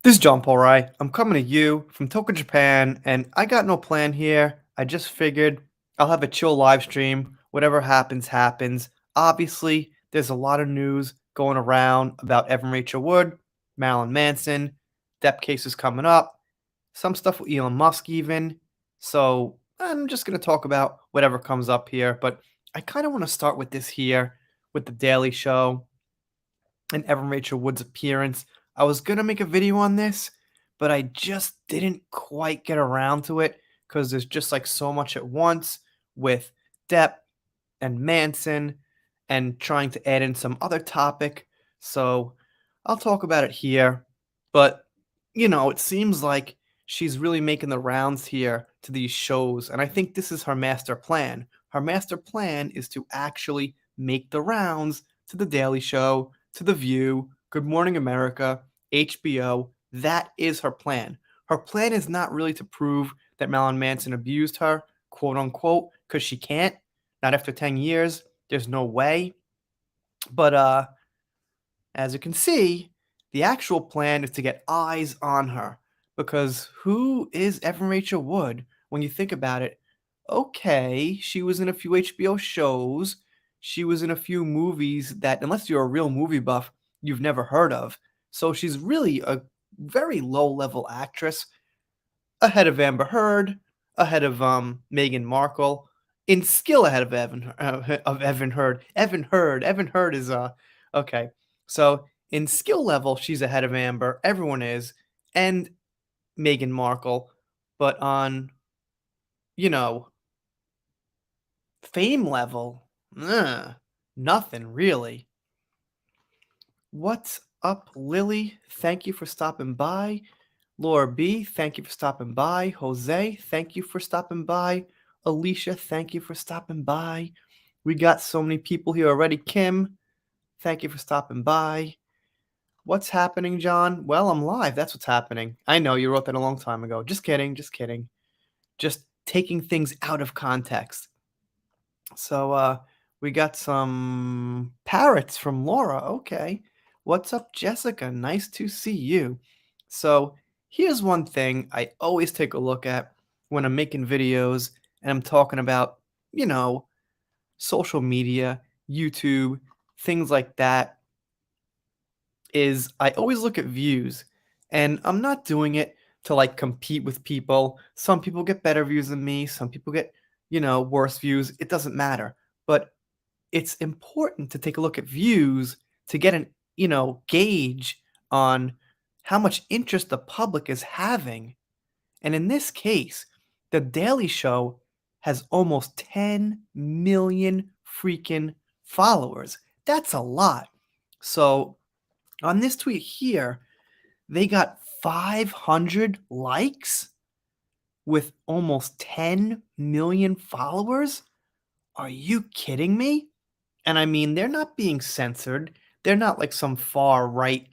This is John Paul Rai. I'm coming to you from Tokyo, Japan, and I got no plan here. I just figured I'll have a chill live stream. Whatever happens, happens. Obviously, there's a lot of news going around about Evan Rachel Wood, Marilyn Manson, Depp cases coming up, some stuff with Elon Musk even. So I'm just going to talk about whatever comes up here. But I kind of want to start with this here with The Daily Show and Evan Rachel Wood's appearance. I was gonna make a video on this, but I just didn't quite get around to it because there's just like so much at once with Depp and Manson and trying to add in some other topic. So I'll talk about it here. But, it seems like she's really making the rounds here to these shows. And I think this is her master plan. Her master plan is to actually make the rounds to The Daily Show, to The View, Good Morning America, HBO. That is her plan. Her plan is not really to prove that Marilyn Manson abused her, quote unquote, because she can't. Not after 10 years. There's no way. But as you can see, the actual plan is to get eyes on her. Because who is Evan Rachel Wood when you think about it? Okay, she was in a few HBO shows. She was in a few movies that, unless you're a real movie buff, you've never heard of. So she's really a very low level actress, ahead of Amber Heard, ahead of Meghan Markle, in skill ahead of Evan Heard. Evan Heard is okay. So in skill level, she's ahead of Amber. Everyone is, and Meghan Markle, but on you know fame level, nothing really. What's up, Lily? Thank you for stopping by. Laura B, thank you for stopping by. Jose, thank you for stopping by. Alicia, thank you for stopping by. We got so many people here already. Kim, thank you for stopping by. What's happening, John? Well, I'm live. That's what's happening. I know you wrote that a long time ago. Just kidding. Just kidding. Just taking things out of context. So, we got some parrots from Laura. Okay. What's up, Jessica? Nice to see you. So, here's one thing I always take a look at when I'm making videos and I'm talking about, you know, social media, YouTube, things like that, is I always look at views. And I'm not doing it to like compete with people. Some people get better views than me, some people get, worse views. It doesn't matter. But it's important to take a look at views to get an, gauge on how much interest the public is having. And in this case, The Daily Show has almost 10 million freaking followers. That's a lot. So on this tweet here, they got 500 likes with almost 10 million followers. Are you kidding me? And I mean, they're not being censored. They're not like some far right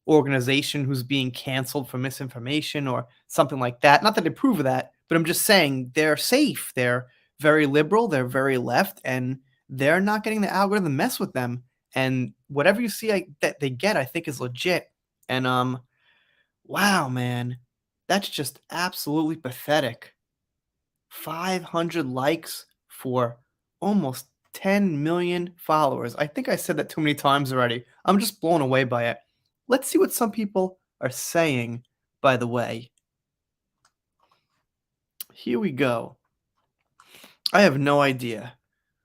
organization who's being canceled for misinformation or something like that. Not that I approve of that, but I'm just saying they're safe. They're very liberal, they're very left, and they're not getting the algorithm mess with them. And whatever you see that they get, I think is legit. And wow, man, that's just absolutely pathetic. 500 likes for almost 10 million followers. I think I said that too many times already. I'm just blown away by it. Let's see what some people are saying, by the way. Here we go. I have no idea.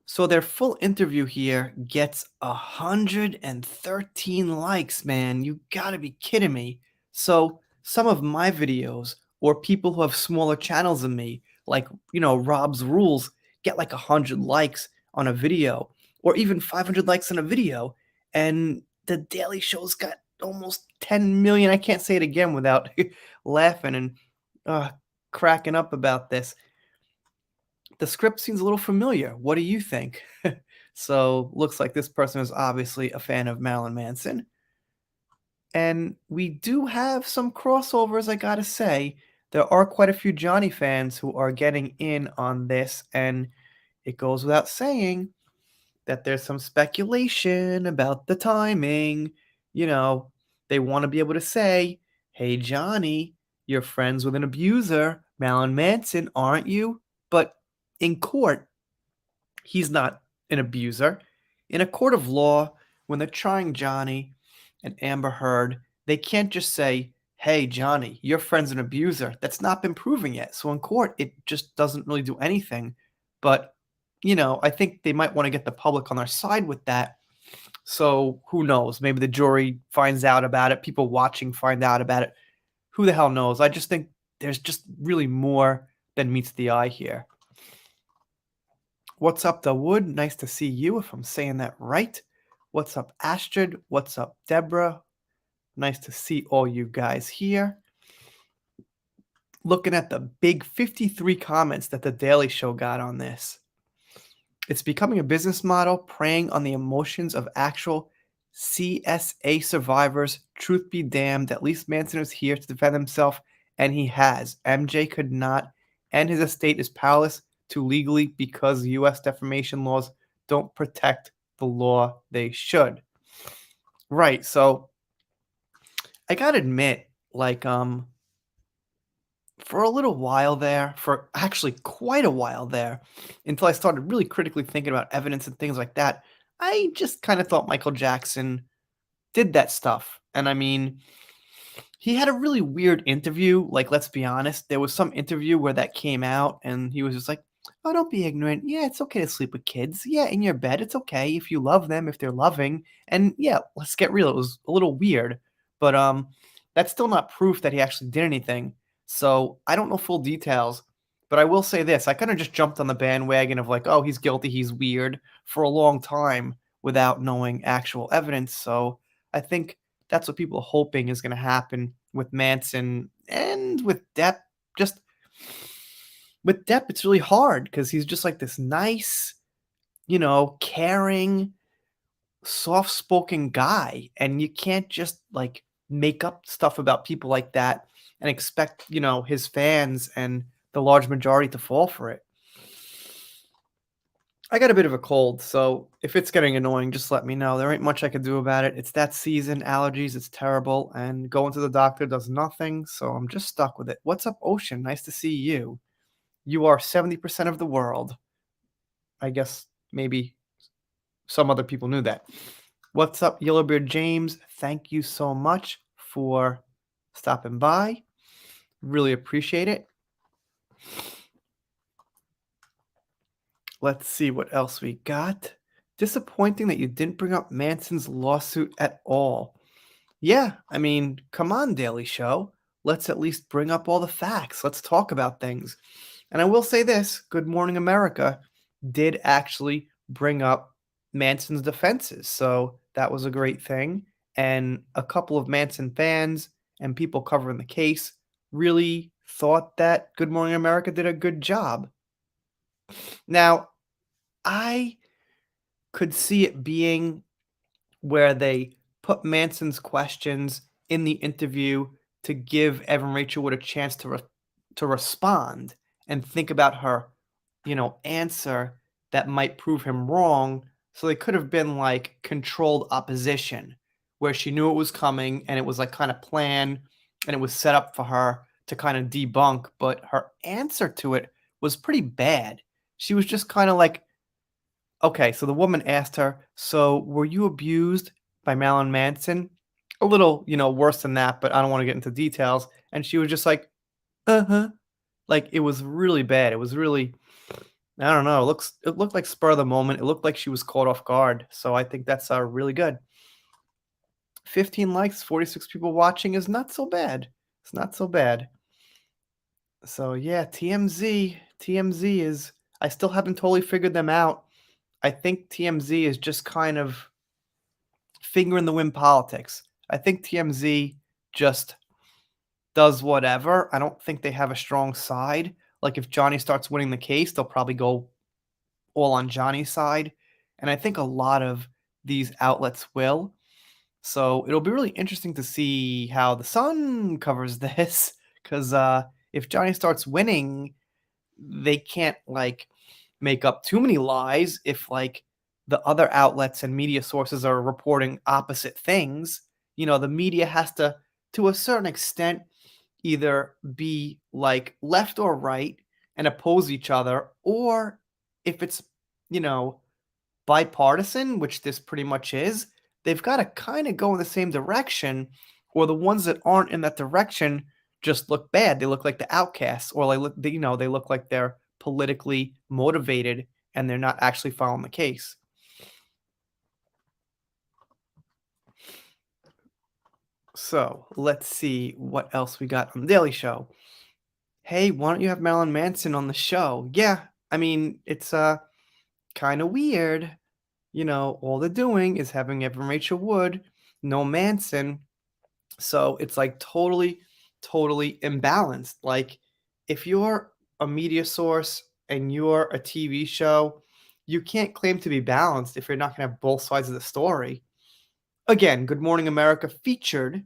So their full interview here gets 113 likes, man. You gotta be kidding me. So some of my videos, or people who have smaller channels than me, like, Rob's Rules, get like 100 likes on a video, or even 500 likes on a video. And The Daily Show's got almost 10 million. I can't say it again without laughing and uh, cracking up about this. The script seems a little familiar. What do you think? So, looks like this person is obviously a fan of Marilyn Manson. And we do have some crossovers, I gotta say. There are quite a few Johnny fans who are getting in on this, and it goes without saying that there's some speculation about the timing. You know, they want to be able to say, Hey, Johnny, you're friends with an abuser, Marilyn Manson, aren't you? But in court, he's not an abuser. In a court of law, when they're trying Johnny and Amber Heard, they can't just say, hey, Johnny, your friend's an abuser. That's not been proven yet. So in court, it just doesn't really do anything. But, I think they might want to get the public on their side with that. So who knows? Maybe the jury finds out about it. People watching find out about it. Who the hell knows? I just think there's just really more than meets the eye here. What's up, Dawood? Nice to see you, if I'm saying that right. What's up, Astrid? What's up, Deborah? Nice to see all you guys here. Looking at the big 53 comments that The Daily Show got on this. It's becoming a business model preying on the emotions of actual CSA survivors. Truth be damned, at least Manson is here to defend himself, and he has. MJ could not, and his estate is powerless to legally because U.S. defamation laws don't protect the law they should. Right, so I gotta admit, for a little while there, for actually quite a while there, until I started really critically thinking about evidence and things like that, I just kind of thought Michael Jackson did that stuff. And I mean, he had a really weird interview. Like, let's be honest, there was some interview where that came out, and he was just like, oh, don't be ignorant. Yeah, it's okay to sleep with kids. Yeah, in your bed, it's okay if you love them, if they're loving. And yeah, let's get real. It was a little weird, but that's still not proof that he actually did anything. So I don't know full details, but I will say this. I kind of just jumped on the bandwagon of like, oh, he's guilty, he's weird for a long time without knowing actual evidence. So I think that's what people are hoping is going to happen with Manson and with Depp. Just with Depp, it's really hard because he's just like this nice, caring, soft spoken guy. And you can't just like make up stuff about people like that and expect, his fans and the large majority to fall for it. I got a bit of a cold, so if it's getting annoying, just let me know. There ain't much I can do about it. It's that season, allergies, it's terrible, and going to the doctor does nothing, so I'm just stuck with it. What's up, Ocean? Nice to see you. You are 70% of the world. I guess maybe some other people knew that. What's up, Yellowbeard James? Thank you so much for stopping by. Really appreciate it. Let's see what else we got. Disappointing that you didn't bring up Manson's lawsuit at all. Yeah, I mean, come on, Daily Show. Let's at least bring up all the facts. Let's talk about things. And I will say this, Good Morning America did actually bring up Manson's defenses. So that was a great thing. And a couple of Manson fans and people covering the case really thought that Good Morning America did a good job. Now, I could see it being where they put Manson's questions in the interview to give Evan Rachel Wood a chance to respond and think about her, answer that might prove him wrong. So they could have been like controlled opposition, where she knew it was coming and it was like kind of planned and it was set up for her to kind of debunk, but her answer to it was pretty bad. She was just kind of like, okay, so the woman asked her, "So were you abused by Marilyn Manson?" A little, worse than that, but I don't want to get into details. And she was just like, "Uh-huh." Like it was really bad. It was really, I don't know. It looked like spur of the moment. It looked like she was caught off guard. So I think that's really good. 15 likes, 46 people watching is not so bad. It's not so bad. So yeah, TMZ is, I still haven't totally figured them out. I think TMZ is just kind of finger in the wind politics. I think TMZ just does whatever. I don't think they have a strong side. Like if Johnny starts winning the case, they'll probably go all on Johnny's side. And I think a lot of these outlets will. So it'll be really interesting to see how the Sun covers this. Because if Johnny starts winning, they can't like make up too many lies if like the other outlets and media sources are reporting opposite things. The media has to to a certain extent, either be like left or right and oppose each other, or if it's, you know, bipartisan, which this pretty much is, they've got to kind of go in the same direction, or the ones that aren't in that direction just look bad. They look like the outcasts, or they look like they're politically motivated and they're not actually following the case. So let's see what else we got on the Daily Show. Hey, why don't you have Marilyn Manson on the show? Yeah, I mean, it's kind of weird. All they're doing is having Evan Rachel Wood, no Manson. So it's like totally, totally imbalanced. Like, if you're a media source and you're a TV show, you can't claim to be balanced if you're not going to have both sides of the story. Again, Good Morning America featured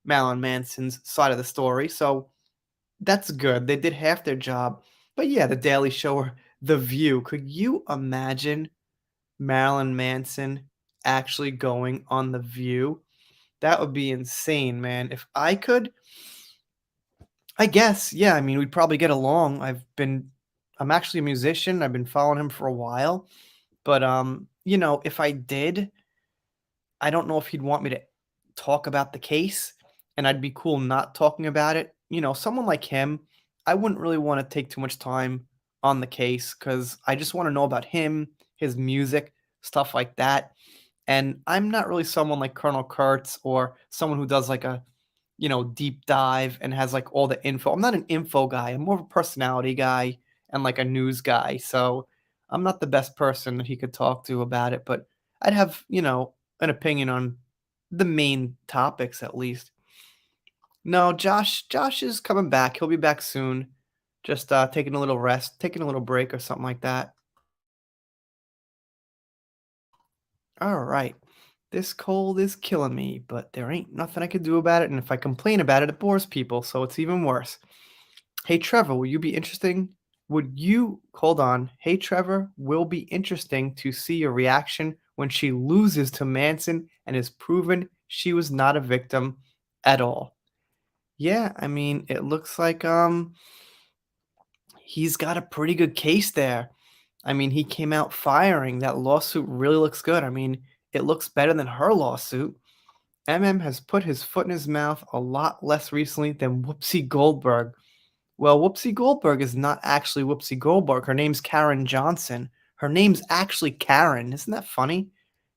Marilyn Manson's side of the story. So that's good. They did half their job. But yeah, The Daily Show or The View. Could you imagine Marilyn Manson actually going on The View? That would be insane, man. If I could, I guess, yeah, I mean, we'd probably get along. I'm actually a musician. I've been following him for a while. But if I did, I don't know if he'd want me to talk about the case, and I'd be cool not talking about it. Someone like him, I wouldn't really want to take too much time on the case because I just want to know about him, his music, stuff like that. And I'm not really someone like Colonel Kurtz or someone who does like a, deep dive and has like all the info. I'm not an info guy. I'm more of a personality guy and like a news guy. So I'm not the best person that he could talk to about it, but I'd have, an opinion on the main topics at least. No, Josh is coming back. He'll be back soon. Just taking a little rest, taking a little break or something like that. All right. This cold is killing me, but there ain't nothing I can do about it, and if I complain about it, it bores people, so it's even worse. Hey Trevor, will you be interesting? Would you hold on? Hey Trevor, will be interesting to see your reaction when she loses to Manson and is proven she was not a victim at all. Yeah, I mean, it looks like he's got a pretty good case there. I mean, he came out firing. That lawsuit really looks good. I mean, it looks better than her lawsuit. MM has put his foot in his mouth a lot less recently than Whoopsie Goldberg. Well, Whoopsie Goldberg is not actually Whoopsie Goldberg. Her name's Karen Johnson. Her name's actually Karen. Isn't that funny?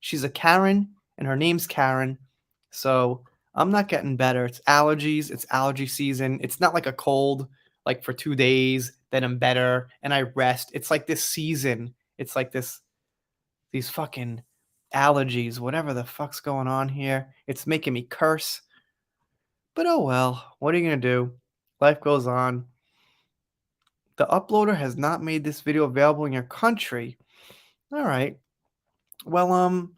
She's a Karen, and her name's Karen. So I'm not getting better. It's allergies. It's allergy season. It's not like a cold, like for 2 days, then I'm better and I rest. It's like this season. It's like these fucking allergies, whatever the fuck's going on here. It's making me curse. But oh well, what are you going to do? Life goes on. The uploader has not made this video available in your country. All right. Well,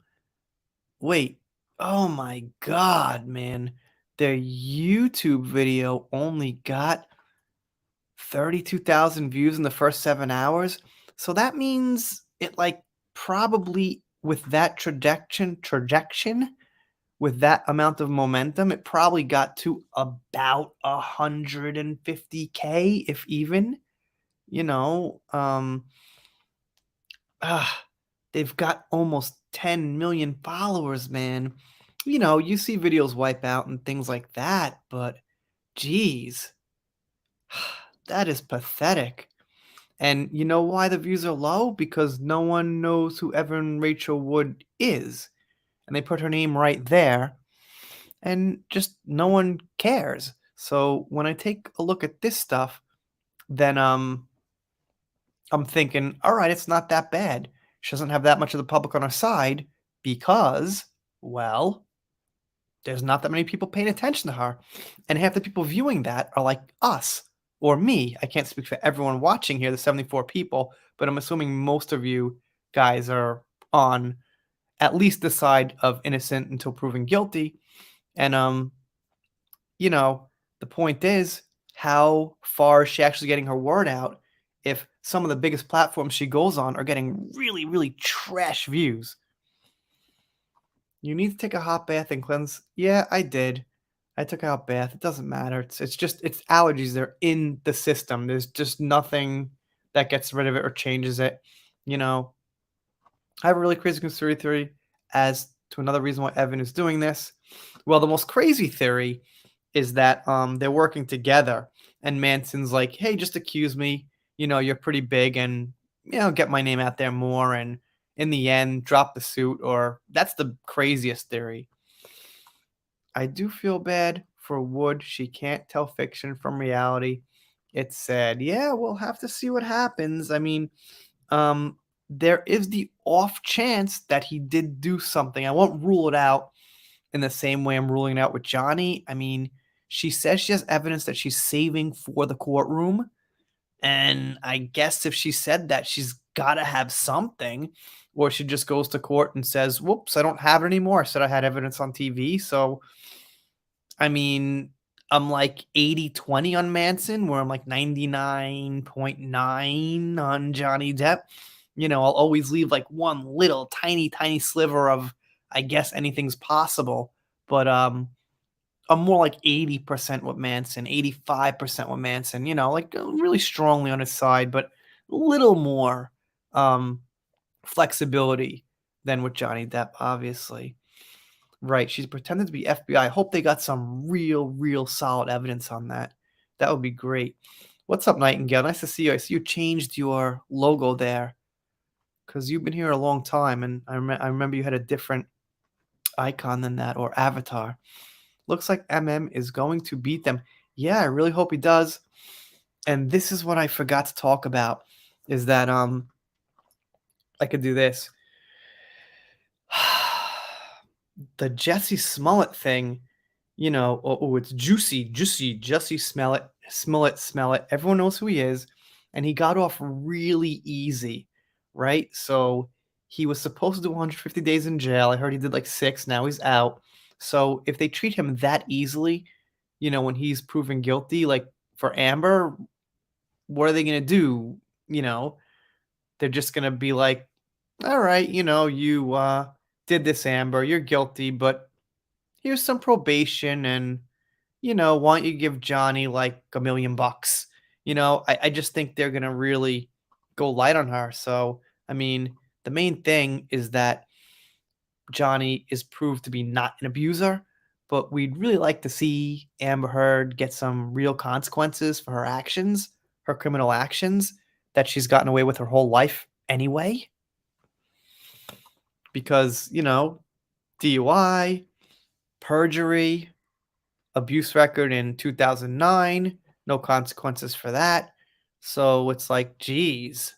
wait. Oh my god, man. Their YouTube video only got 32,000 views in the first 7 hours. So that means it like probably with that trajectory with that amount of momentum, it probably got to about 150K, if even. You know, ah, they've got almost 10 million followers, man. You see videos wipe out and things like that, but geez, that is pathetic. And you know why the views are low? Because no one knows who Evan Rachel Wood is. And they put her name right there, and just no one cares. So when I take a look at this stuff, then I'm thinking, all right, it's not that bad. She doesn't have that much of the public on her side because, well, there's not that many people paying attention to her. And half the people viewing that are like us or me. I can't speak for everyone watching here, the 74 people, but I'm assuming most of you guys are on at least the side of innocent until proven guilty. And you know, the point is, how far is she actually getting her word out if some of the biggest platforms she goes on are getting really, really trash views? You need to take a hot bath and cleanse. Yeah, I did. I took out bath. It doesn't matter. It's just it's allergies. They're in the system. There's just nothing that gets rid of it or changes it. You know, I have a really crazy conspiracy theory as to another reason why Evan is doing this. Well, the most crazy theory is that they're working together, and Manson's like, "Hey, just accuse me. You know, you're pretty big, and get my name out there more." And in the end, drop the suit. Or that's the craziest theory. I do feel bad for Wood. She can't tell fiction from reality. It's sad. Yeah, we'll have to see what happens. I mean, um, there is the off chance that he did do something. I won't rule it out in the same way I'm ruling it out with Johnny. I mean, she says she has evidence that she's saving for the courtroom. And I guess if she said that, she's got to have something. Or she just goes to court and says, whoops, I don't have it anymore. I said I had evidence on TV. So, I mean, I'm like 80-20 on Manson, where I'm like 99.9 on Johnny Depp. I'll always leave like one little tiny sliver of, I guess anything's possible. But I'm more like 80% with Manson, 85% with Manson, like really strongly on his side, but a little more um, flexibility than with Johnny Depp, obviously. Right. She's pretending to be FBI. I hope they got some real solid evidence on that. That would be great. What's up, Nightingale? Nice to see you. I see you changed your logo there because you've been here a long time, and I remember you had a different icon than that, or avatar. Looks like is going to beat them. Yeah, I really hope he does. And this is what I forgot to talk about, is that I could do this. The Jesse Smollett thing, it's juicy, Jesse Smollett. Everyone knows who he is, and he got off really easy, right? So he was supposed to do 150 days in jail. I heard he did like 6. Now he's out. So if they treat him that easily, when he's proven guilty, like for Amber, what are they gonna do? They're just gonna be like, all right, you did this, Amber, you're guilty, but here's some probation, and why don't you give Johnny like $1 million? I just think they're gonna really go light on her. So I mean, the main thing is that Johnny is proved to be not an abuser, but we'd really like to see Amber Heard get some real consequences for her actions, her criminal actions that she's gotten away with her whole life anyway. Because, DUI, perjury, abuse record in 2009, no consequences for that. So it's like, geez,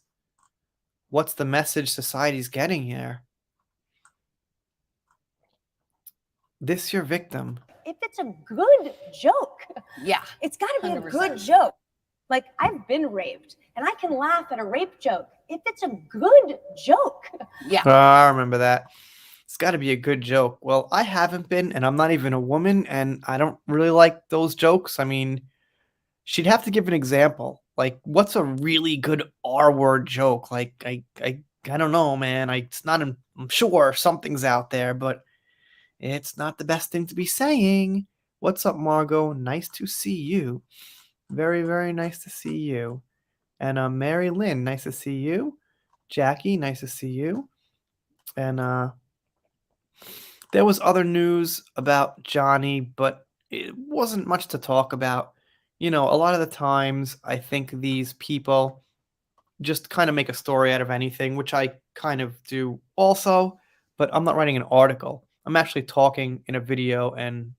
what's the message society's getting here? This your victim. If it's a good joke, it's got to be 100%. A good joke. Like, I've been raped, and I can laugh at a rape joke if it's a good joke. I remember that. It's got to be a good joke. Well, I haven't been, and I'm not even a woman, and I don't really like those jokes. I mean, she'd have to give an example. Like, what's a really good R-word joke? Like, I don't know, man. I'm sure something's out there, but it's not the best thing to be saying. What's up, Margot? Nice to see you. Very nice to see you. And Mary Lynn, nice to see you. Jackie, nice to see you. And there was other news about Johnny, but it wasn't much to talk about. A lot of the times I think these people just kind of make a story out of anything, which I kind of do also, but I'm not writing an article. I'm actually talking in a video and,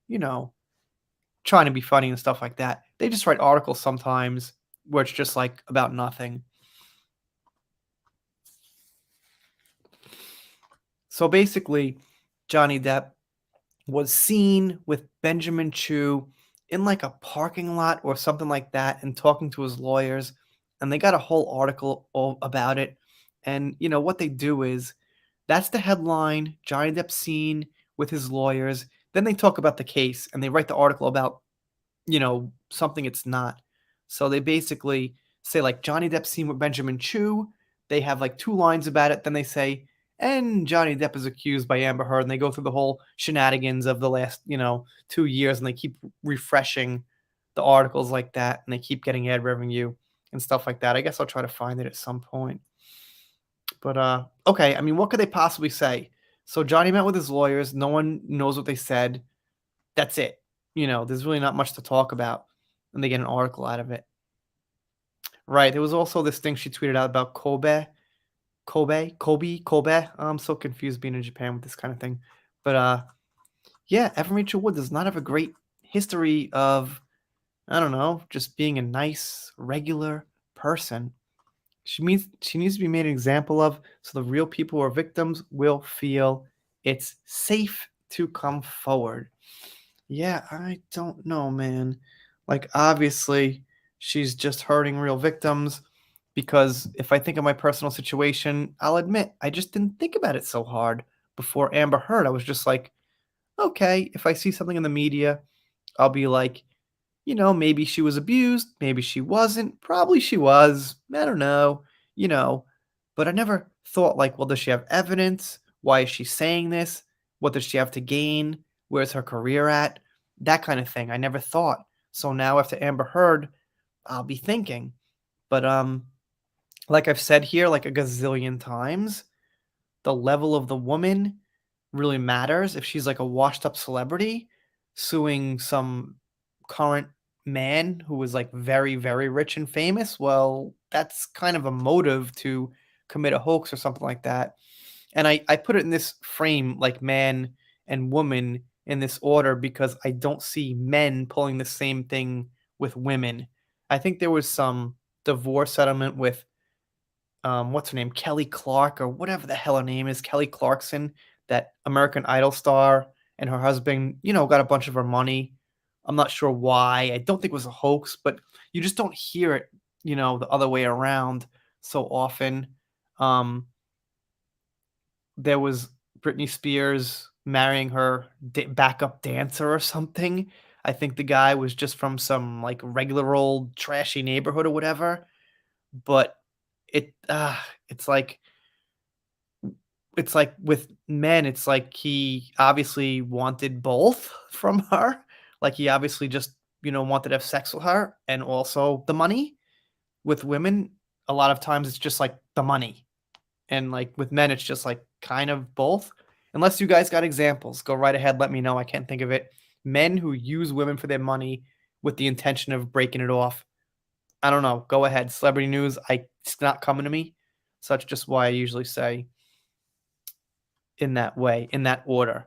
trying to be funny and stuff like that. They just write articles sometimes where it's just like about nothing. So basically, Johnny Depp was seen with Benjamin Chew in like a parking lot or something like that and talking to his lawyers. And they got a whole article about it. And, what they do is that's the headline, Johnny Depp seen with his lawyers. Then they talk about the case and they write the article about, something it's not. So they basically say like Johnny Depp seen with Benjamin Chew. They have like 2 lines about it. Then they say, and Johnny Depp is accused by Amber Heard, and they go through the whole shenanigans of the last, 2 years, and they keep refreshing the articles like that, and they keep getting ad revenue and stuff like that. I guess I'll try to find it at some point. But okay, I mean, what could they possibly say? So Johnny met with his lawyers. No one knows what they said. That's it. There's really not much to talk about, and they get an article out of it. Right. There was also this thing she tweeted out about Kobe. I'm so confused being in Japan with this kind of thing. But yeah, Evan Rachel Wood does not have a great history of, I don't know, just being a nice, regular person. She needs to be made an example of, so the real people who are victims will feel it's safe to come forward. Yeah, I don't know, man. Like, obviously, she's just hurting real victims, because if I think of my personal situation, I'll admit I just didn't think about it so hard before Amber Heard. I was just like, okay, if I see something in the media, I'll be like, maybe she was abused, maybe she wasn't, probably she was, I don't know, you know. But I never thought, like, well, does she have evidence? Why is she saying this? What does she have to gain? Where's her career at? That kind of thing. I never thought. So now after Amber Heard, I'll be thinking. But like I've said here like a gazillion times, the level of the woman really matters. If she's like a washed up celebrity suing some current man who was like very, very rich and famous, well, that's kind of a motive to commit a hoax or something like that. And I put it in this frame, like man and woman, in this order, because I don't see men pulling the same thing with women. I think there was some divorce settlement with what's her name, Kelly Clark, or whatever the hell her name is, Kelly Clarkson, that American Idol star, and her husband, got a bunch of her money. I'm not sure why. I don't think it was a hoax, but you just don't hear it, the other way around so often. Um, there was Britney Spears marrying her backup dancer or something. I think the guy was just from some like regular old trashy neighborhood or whatever. But it's like with men, it's like he obviously wanted both from her. Like he obviously just, wanted to have sex with her and also the money. With women, a lot of times it's just like the money. And like with men, it's just like kind of both. Unless you guys got examples, go right ahead, let me know. I can't think of it. Men who use women for their money with the intention of breaking it off. I don't know. Go ahead. Celebrity news, it's not coming to me. So that's just why I usually say in that way, in that order.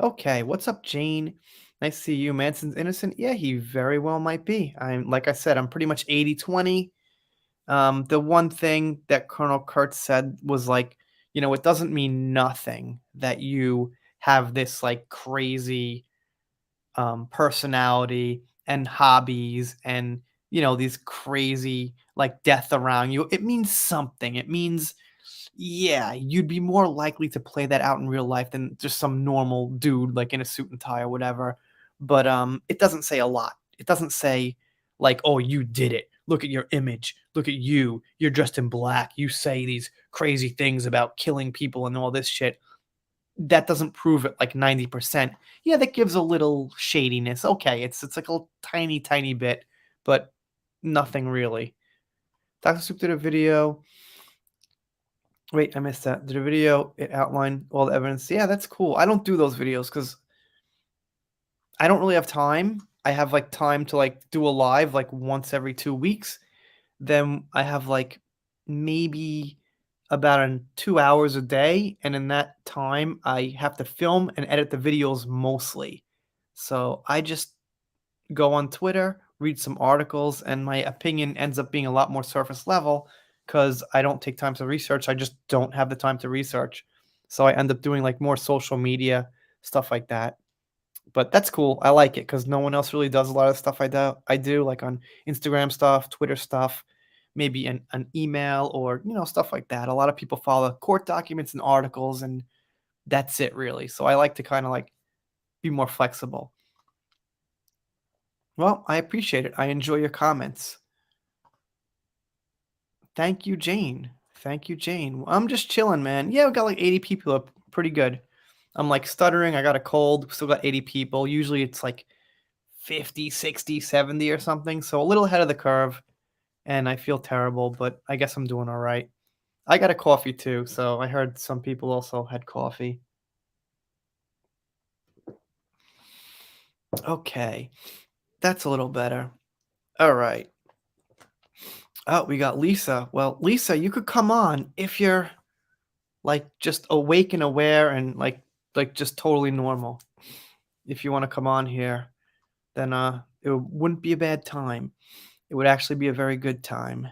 Okay, what's up, Jane? Nice to see you. Manson's innocent? Yeah, he very well might be. Like I said, I'm pretty much 80-20. The one thing that Colonel Kurtz said was like, it doesn't mean nothing that you have this like crazy personality and hobbies and these crazy like death around you. It means something. It means, yeah, you'd be more likely to play that out in real life than just some normal dude like in a suit and tie or whatever. But it doesn't say a lot. It doesn't say like, oh, you did it. Look at your image. Look at you. You're dressed in black. You say these crazy things about killing people and all this shit. That doesn't prove it like 90%. Yeah, that gives a little shadiness. Okay, it's like a tiny, tiny bit, but nothing really. Dr. Soup did a video. Wait, I missed that. Did a video, it outlined all the evidence. Yeah, that's cool. I don't do those videos because I don't really have time. I have like time to like do a live like once every 2 weeks. Then I have like maybe about 2 hours a day. And in that time, I have to film and edit the videos mostly. So I just go on Twitter, read some articles, and my opinion ends up being a lot more surface level because I don't take time to research. I just don't have the time to research. So I end up doing like more social media stuff like that. But that's cool. I like it because no one else really does a lot of stuff I do like on Instagram stuff, Twitter stuff, maybe an email or stuff like that. A lot of people follow court documents and articles, and that's it really. So I like to kind of like be more flexible. Well, I appreciate it. I enjoy your comments. Thank you, Jane. Thank you, Jane. I'm just chilling, man. Yeah, we got like 80 people up. Pretty good. I'm like stuttering. I got a cold. Still got 80 people. Usually it's like 50, 60, 70 or something. So a little ahead of the curve. And I feel terrible, but I guess I'm doing all right. I got a coffee too. So I heard some people also had coffee. Okay. That's a little better. All right. Oh, we got Lisa. Well, Lisa, you could come on if you're like just awake and aware and like just totally normal. If you want to come on here, then it wouldn't be a bad time. It would actually be a very good time.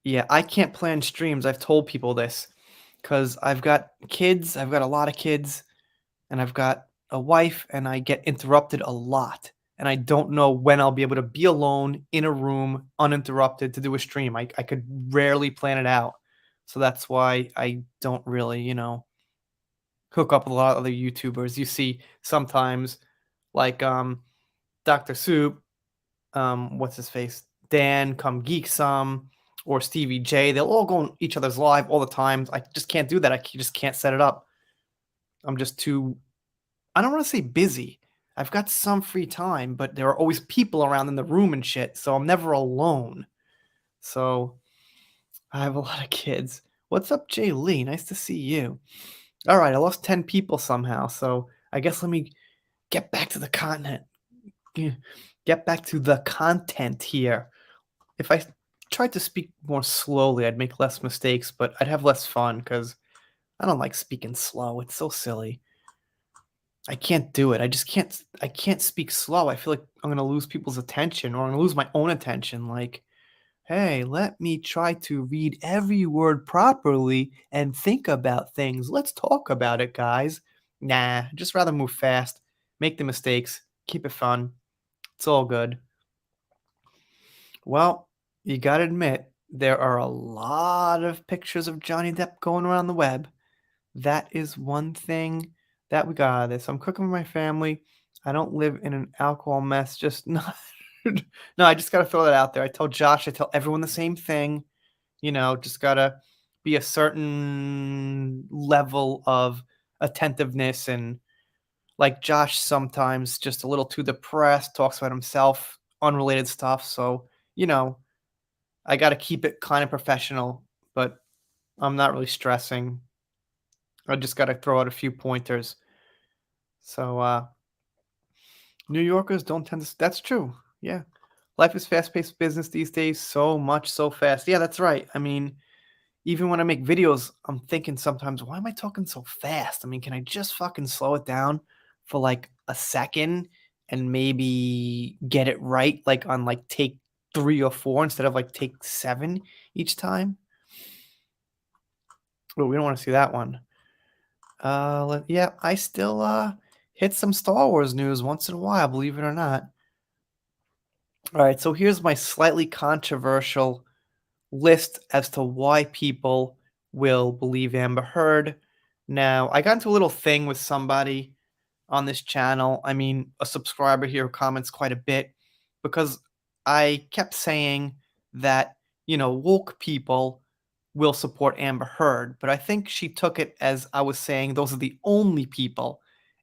Yeah, I can't plan streams. I've told people this cuz I've got kids, I've got a lot of kids, and I've got a wife and I get interrupted a lot. And I don't know when I'll be able to be alone in a room uninterrupted to do a stream. I could rarely plan it out. So that's why I don't really, hook up with a lot of other YouTubers. You see sometimes like Dr. Soup, what's his face? Dan, Come Geek Some, or Stevie J. They'll all go on each other's live all the time. I just can't do that. Just can't set it up. I'm just too, I don't want to say busy. I've got some free time, but there are always people around in the room and shit, so I'm never alone. So I have a lot of kids. What's up, Jay Lee? Nice to see you. All right, I lost 10 people somehow, so I guess let me get back to the content. Get back to the content here. If I tried to speak more slowly, I'd make less mistakes, but I'd have less fun because I don't like speaking slow. It's so silly. I can't do it. I can't speak slow. I feel like I'm gonna lose people's attention or I'm gonna lose my own attention. Like, hey, let me try to read every word properly and think about things. Let's talk about it, guys. Nah, just rather move fast, make the mistakes, keep it fun. It's all good. Well, you gotta admit, there are a lot of pictures of Johnny Depp going around the web. That is one thing that we got out of this. I'm cooking with my family. I don't live in an alcohol mess. Just not. No, I just gotta throw that out there. I tell Josh, I tell everyone the same thing. Just gotta be a certain level of attentiveness and like Josh sometimes just a little too depressed, talks about himself, unrelated stuff. So, you know, I gotta keep it kind of professional, but I'm not really stressing. I just gotta throw out a few pointers. So, New Yorkers don't tend to. That's true. Yeah. Life is fast paced business these days. So much, so fast. Yeah, that's right. I mean, even when I make videos, I'm thinking sometimes, why am I talking so fast? I mean, can I just fucking slow it down for like a second and maybe get it right, like on like take 3 or 4 instead of like take 7 each time? But we don't want to see that one. Yeah, I still hit some Star Wars news once in a while, believe it or not. All right, so here's my slightly controversial list as to why people will believe Amber Heard. Now, I got into a little thing with somebody on this channel. I mean, a subscriber here who comments quite a bit because I kept saying that, woke people will support Amber Heard, but I think she took it as I was saying those are the only people.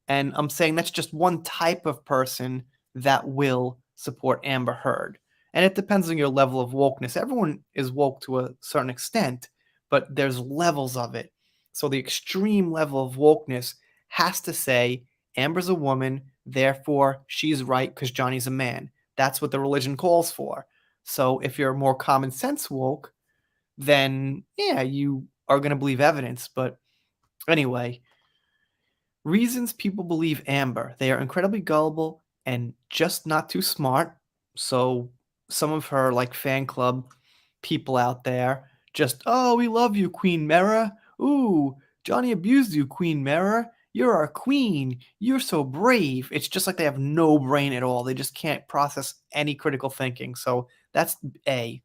And I'm saying that's just one type of person that will support Amber Heard. And it depends on your level of wokeness. Everyone is woke to a certain extent, but there's levels of it. So the extreme level of wokeness has to say Amber's a woman, therefore she's right because Johnny's a man. That's what the religion calls for. So if you're more common sense woke, then yeah, you are going to believe evidence. But anyway, reasons people believe Amber. They are incredibly gullible and just not too smart. So some of her like fan club people out there just, oh, we love you, Queen Mera. Ooh, Johnny abused you, Queen Mera. You're our queen. You're so brave. It's just like they have no brain at all. They just can't process any critical thinking. So that's A.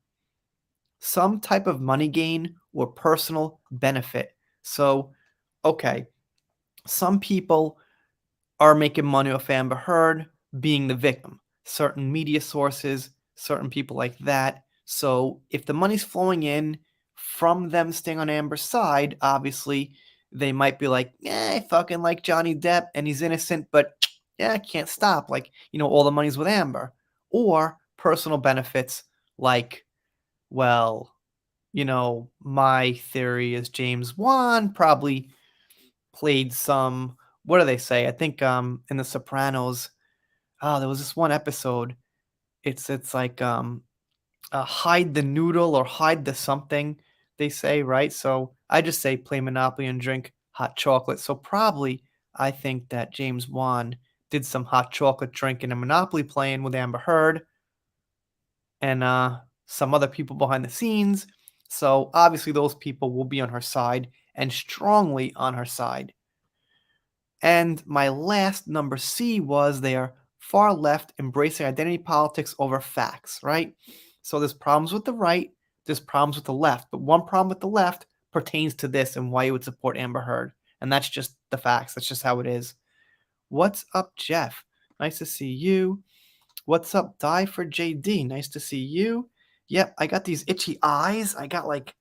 Some type of money gain or personal benefit. So, okay, some people are making money off Amber Heard being the victim. Certain media sources, certain people like that. So if the money's flowing in, from them staying on Amber's side, obviously, they might be like, I fucking like Johnny Depp and he's innocent, but I can't stop. Like, all the money's with Amber. Or personal benefits like, well, my theory is James Wan probably played some, what do they say? I think in The Sopranos, there was this one episode. It's like hide the noodle or hide the something, they say, right? So I just say play Monopoly and drink hot chocolate. So probably I think that James Wan did some hot chocolate drinking and Monopoly playing with Amber Heard and some other people behind the scenes. So obviously those people will be on her side and strongly on her side. And my last number C was they are far left embracing identity politics over facts, right? So there's problems with the right, there's problems with the left, but one problem with the left pertains to this and why you would support Amber Heard. And that's just the facts. That's just how it is. What's up, Jeff? Nice to see you. What's up, Die for JD? Nice to see you. Yep, I got these itchy eyes. I got like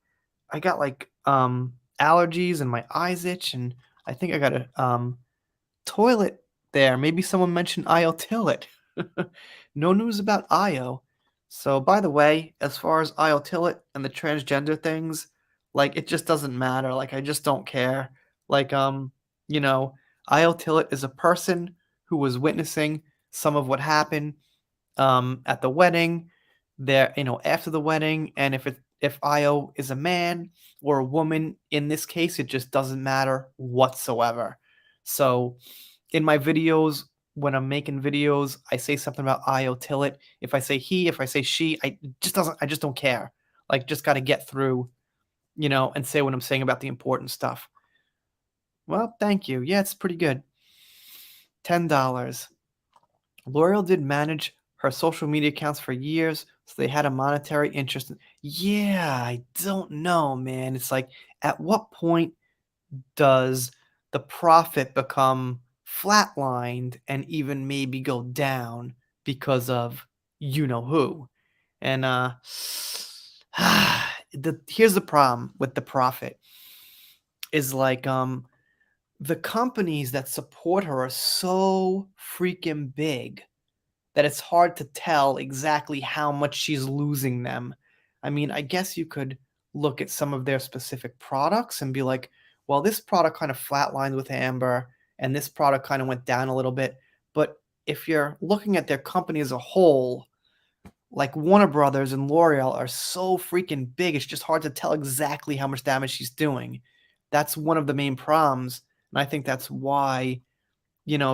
allergies and my eyes itch, and I think I got a toilet there. Maybe someone mentioned Io Tillet. No news About Io. So, by the way, as far as Io Tillet and the transgender things, like, it just doesn't matter. Like, I just don't care. Like, Io Tillet is a person who was witnessing some of what happened at the wedding, there, after the wedding, and if Io is a man or a woman, in this case, it just doesn't matter whatsoever. So, in my videos, when I'm making videos, I say something about Io Tillet. If I say he, if I say she, I just don't care. Like, just got to get through, and say what I'm saying about the important stuff. Well, thank you. Yeah, it's pretty good. $10. L'Oreal did manage her social media accounts for years, so they had a monetary interest. Yeah, I don't know, man. It's like, at what point does the profit become flatlined and even maybe go down because of you know who? And here's the problem with the profit is like the companies that support her are so freaking big that it's hard to tell exactly how much she's losing them. I mean, I guess you could look at some of their specific products and be like, well, this product kind of flatlined with Amber and this product kind of went down a little bit. But if you're looking at their company as a whole, like Warner Brothers and L'Oreal are so freaking big, it's just hard to tell exactly how much damage she's doing. That's one of the main problems. And I think that's why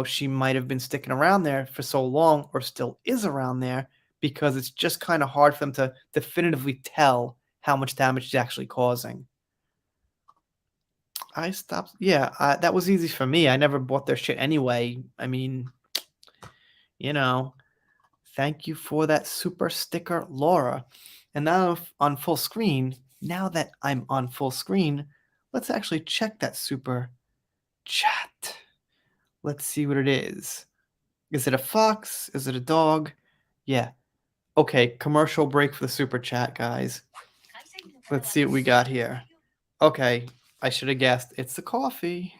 she might have been sticking around there for so long or still is around there because it's just kind of hard for them to definitively tell how much damage she's actually causing. I stopped. Yeah, that was easy for me. I never bought their shit anyway. I mean, thank you for that super sticker, Laura. And now on full screen, now that I'm on full screen, let's actually check that super chat. Let's see what it is. Is it a fox? Is it a dog? Yeah. Okay, commercial break for the super chat, guys. Let's see what we got here. Okay, I should have guessed. It's the coffee.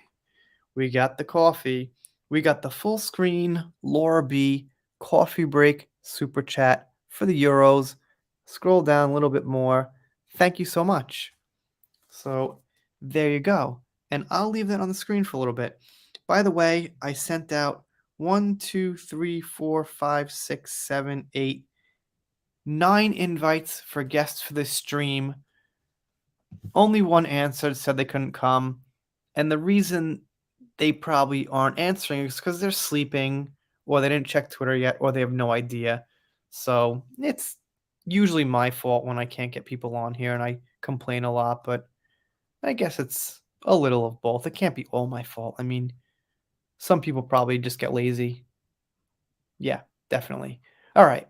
We got the coffee. We got the full screen Laura B coffee break super chat for the Euros. Scroll down a little bit more. Thank you so much. So there you go. And I'll leave that on the screen for a little bit. By the way, I sent out 1, 2, 3, 4, 5, 6, 7, 8, 9 invites for guests for this stream. Only one answered, said they couldn't come. And the reason they probably aren't answering is because they're sleeping, or they didn't check Twitter yet, or they have no idea. So it's usually my fault when I can't get people on here and I complain a lot, but I guess it's a little of both. It can't be all my fault. I mean, some people probably just get lazy. Yeah, definitely. All right.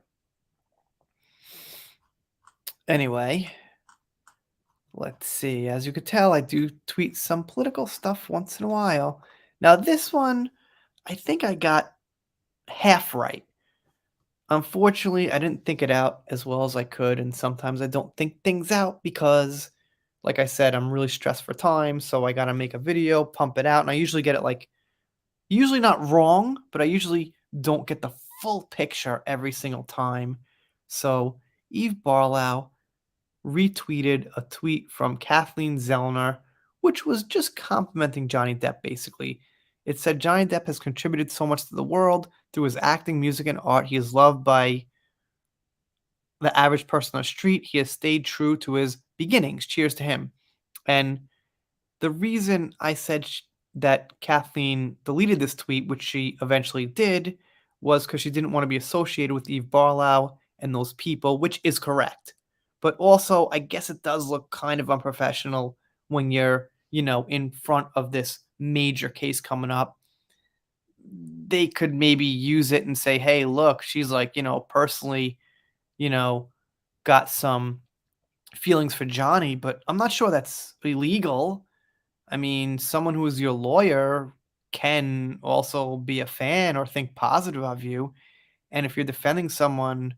Anyway, let's see. As you could tell, I do tweet some political stuff once in a while. Now, this one, I think I got half right. Unfortunately, I didn't think it out as well as I could, and sometimes I don't think things out because like I said, I'm really stressed for time, so I got to make a video, pump it out, and I usually get it like usually not wrong, but I usually don't get the full picture every single time. So Eve Barlow retweeted a tweet from Kathleen Zellner, which was just complimenting Johnny Depp, basically. It said Johnny Depp has contributed so much to the world through his acting, music, and art. He is loved by the average person on the street. He has stayed true to his beginnings. Cheers to him. And the reason I said that Kathleen deleted this tweet, which she eventually did, was because she didn't want to be associated with Eve Barlow and those people, which is correct. But also, I guess it does look kind of unprofessional when you're, in front of this major case coming up. They could maybe use it and say, hey, look, she's like, personally, you know, got some feelings for Johnny, but I'm not sure that's illegal. I mean, someone who is your lawyer can also be a fan or think positive of you. And if you're defending someone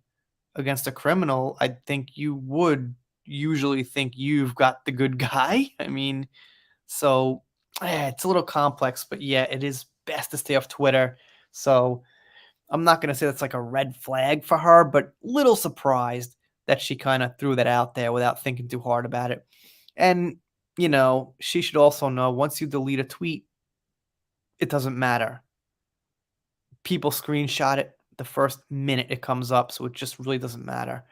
against a criminal, I think you would usually think you've got the good guy. I mean, so it's a little complex, but yeah, it is best to stay off Twitter. So I'm not going to say that's like a red flag for her, but little surprised that she kind of threw that out there without thinking too hard about it. And, she should also know once you delete a tweet, it doesn't matter. People screenshot it the first minute it comes up, so it just really doesn't matter.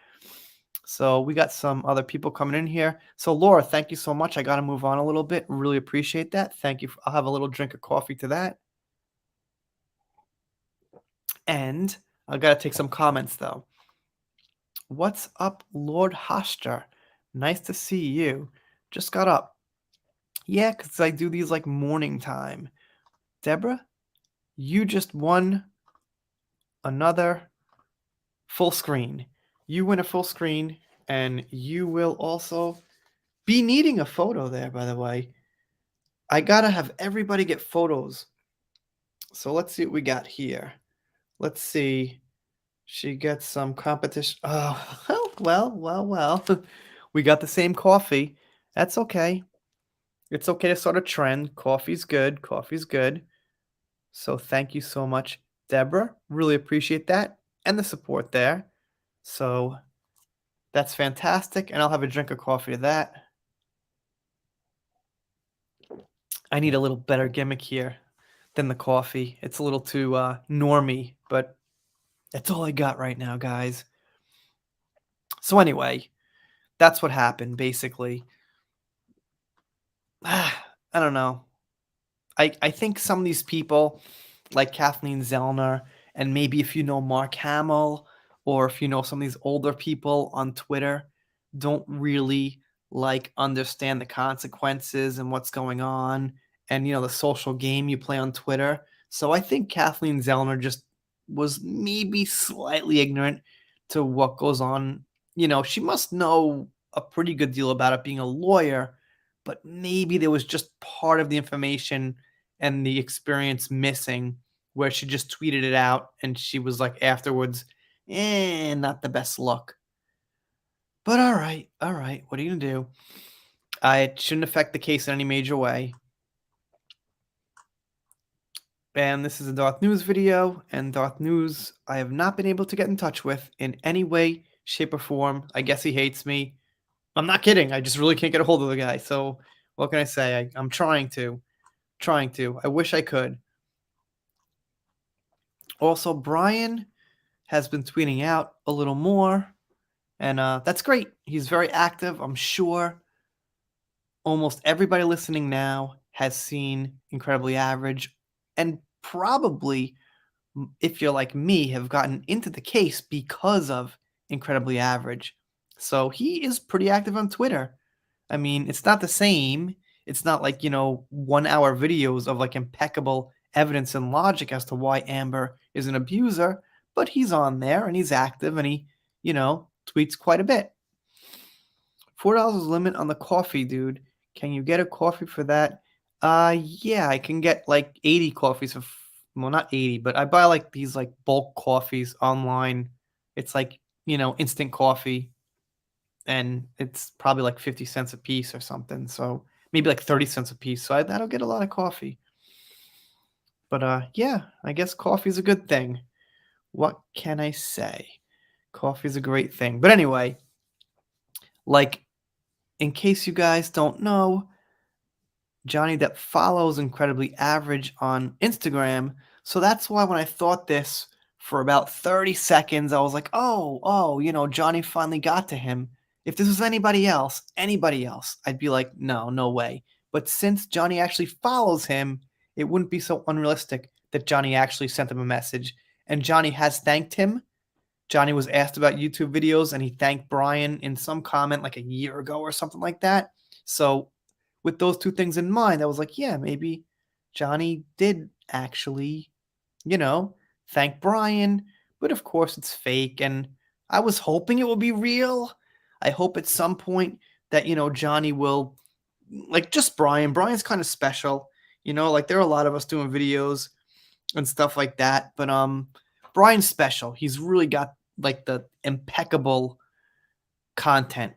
So we got some other people coming in here. So Laura, thank you so much. I got to move on a little bit. Really appreciate that. Thank you. I'll have a little drink of coffee to that. And I got to take some comments though. What's up, Lord Hoster? Nice to see you. Just got up. Yeah, because I do these like morning time. Deborah, you just won another full screen. You win a full screen, and you will also be needing a photo there, by the way. I gotta have everybody get photos. So let's see what we got here. Let's see. She gets some competition. Oh, well. We got the same coffee. That's okay. It's okay to start a trend. Coffee's good. Coffee's good. So thank you so much, Deborah. Really appreciate that and the support there. So that's fantastic. And I'll have a drink of coffee to that. I need a little better gimmick here than the coffee. It's a little too normy, but that's all I got right now, guys. So anyway, that's what happened, basically. I don't know. I think some of these people, like Kathleen Zellner, and maybe if you know Mark Hamill, or if you know some of these older people on Twitter, don't really understand the consequences and what's going on, and the social game you play on Twitter. So I think Kathleen Zellner just was maybe slightly ignorant to what goes on. She must know a pretty good deal about it being a lawyer, but maybe there was just part of the information and the experience missing where she just tweeted it out and she was like afterwards, not the best look. But all right. What are you going to do? It shouldn't affect the case in any major way. And this is a Darth News video, and Darth News I have not been able to get in touch with in any way, shape, or form. I guess he hates me. I'm not kidding. I just really can't get a hold of the guy. So what can I say? I'm trying to. I wish I could. Also, Brian has been tweeting out a little more, and that's great. He's very active. I'm sure almost everybody listening now has seen Incredibly Average, and probably, if you're like me, have gotten into the case because of Incredibly Average. So he is pretty active on Twitter. I mean, it's not the same. It's not like, 1 hour videos of like impeccable evidence and logic as to why Amber is an abuser, but he's on there and he's active and he, tweets quite a bit. $4 is limit on the coffee, dude. Can you get a coffee for that? Yeah, I can get like 80 coffees for, well, not 80, but I buy like these like bulk coffees online. It's like, instant coffee. and it's probably like 50 cents a piece or something. So maybe like 30 cents a piece. So that'll get a lot of coffee. But yeah, I guess coffee is a good thing. What can I say? Coffee is a great thing. But anyway, like, in case you guys don't know, Johnny Depp follows Incredibly Average on Instagram. So that's why when I thought this for about 30 seconds, I was like, oh, Johnny finally got to him. If this was anybody else, I'd be like, no way. But since Johnny actually follows him, it wouldn't be so unrealistic that Johnny actually sent him a message. And Johnny has thanked him. Johnny was asked about YouTube videos and he thanked Brian in some comment like a year ago or something like that. So with those two things in mind, I was like, yeah, maybe Johnny did actually, thank Brian. But of course, it's fake. And I was hoping it would be real. I hope at some point that, Johnny will, like, just Brian. Brian's kind of special. Like, there are a lot of us doing videos and stuff like that. But Brian's special. He's really got, like, the impeccable content.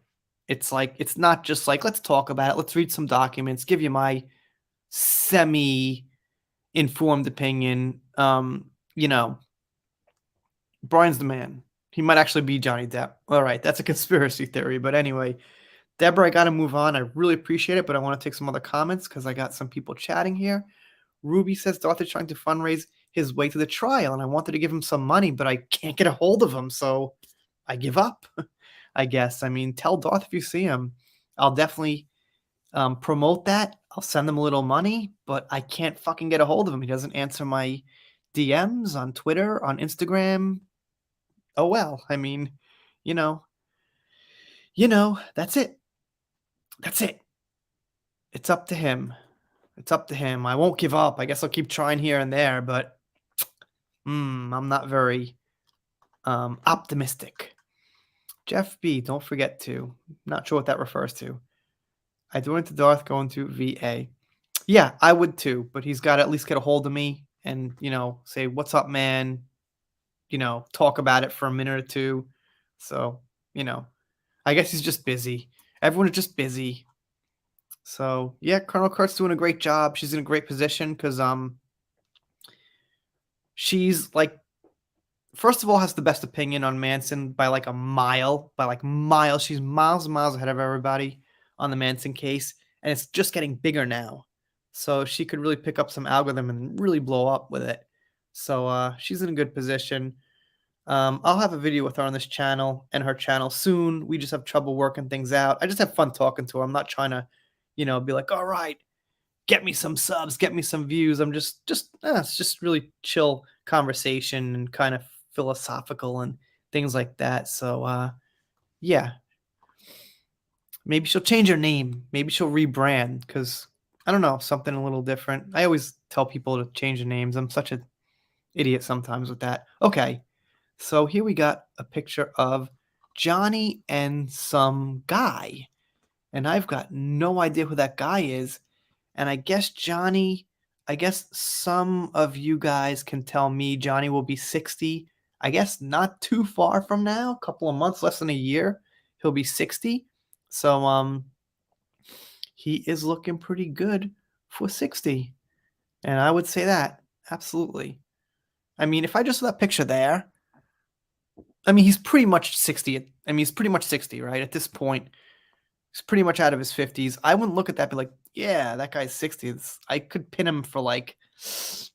It's like, it's not just like, let's talk about it, let's read some documents, give you my semi informed opinion. Brian's the man. He might actually be Johnny Depp. All right, that's a conspiracy theory. But anyway, Deborah, I got to move on. I really appreciate it, but I want to take some other comments because I got some people chatting here. Ruby says Darth is trying to fundraise his way to the trial, and I wanted to give him some money, but I can't get a hold of him, so I give up. I guess. I mean, tell Darth if you see him. I'll definitely promote that. I'll send him a little money, but I can't fucking get a hold of him. He doesn't answer my DMs on Twitter, on Instagram. Oh well. I mean, you know, that's it. That's it. It's up to him. It's up to him. I won't give up. I guess I'll keep trying here and there, but I'm not very optimistic. Jeff B, don't forget to. Not sure what that refers to. I do into Darth going to VA. Yeah, I would too, but he's got to at least get a hold of me and, say, what's up, man? Talk about it for a minute or two. So, I guess he's just busy. Everyone is just busy. So, yeah, Colonel Kurt's doing a great job. She's in a great position because she's like, first of all, has the best opinion on Manson by like a mile. By like miles. She's miles and miles ahead of everybody on the Manson case. And it's just getting bigger now. So she could really pick up some algorithm and really blow up with it. So she's in a good position. I'll have a video with her on this channel and her channel soon. We just have trouble working things out. I just have fun talking to her. I'm not trying to, be like, all right, get me some subs, get me some views. I'm it's just really chill conversation and kind of philosophical and things like that. So yeah, maybe she'll change her name. Maybe she'll rebrand because I don't know, something a little different. I always tell people to change their names. I'm such an idiot sometimes with that. Okay, so here we got a picture of Johnny and some guy. And I've got no idea who that guy is. And I guess some of you guys can tell me Johnny will be 60. I guess not too far from now, a couple of months, less than a year, he'll be 60. So he is looking pretty good for 60. And I would say that, absolutely. I mean, if I just saw that picture there, I mean, he's pretty much 60. He's pretty much 60, right? At this point, he's pretty much out of his 50s. I wouldn't look at that and be like, yeah, that guy's 60. I could pin him for like,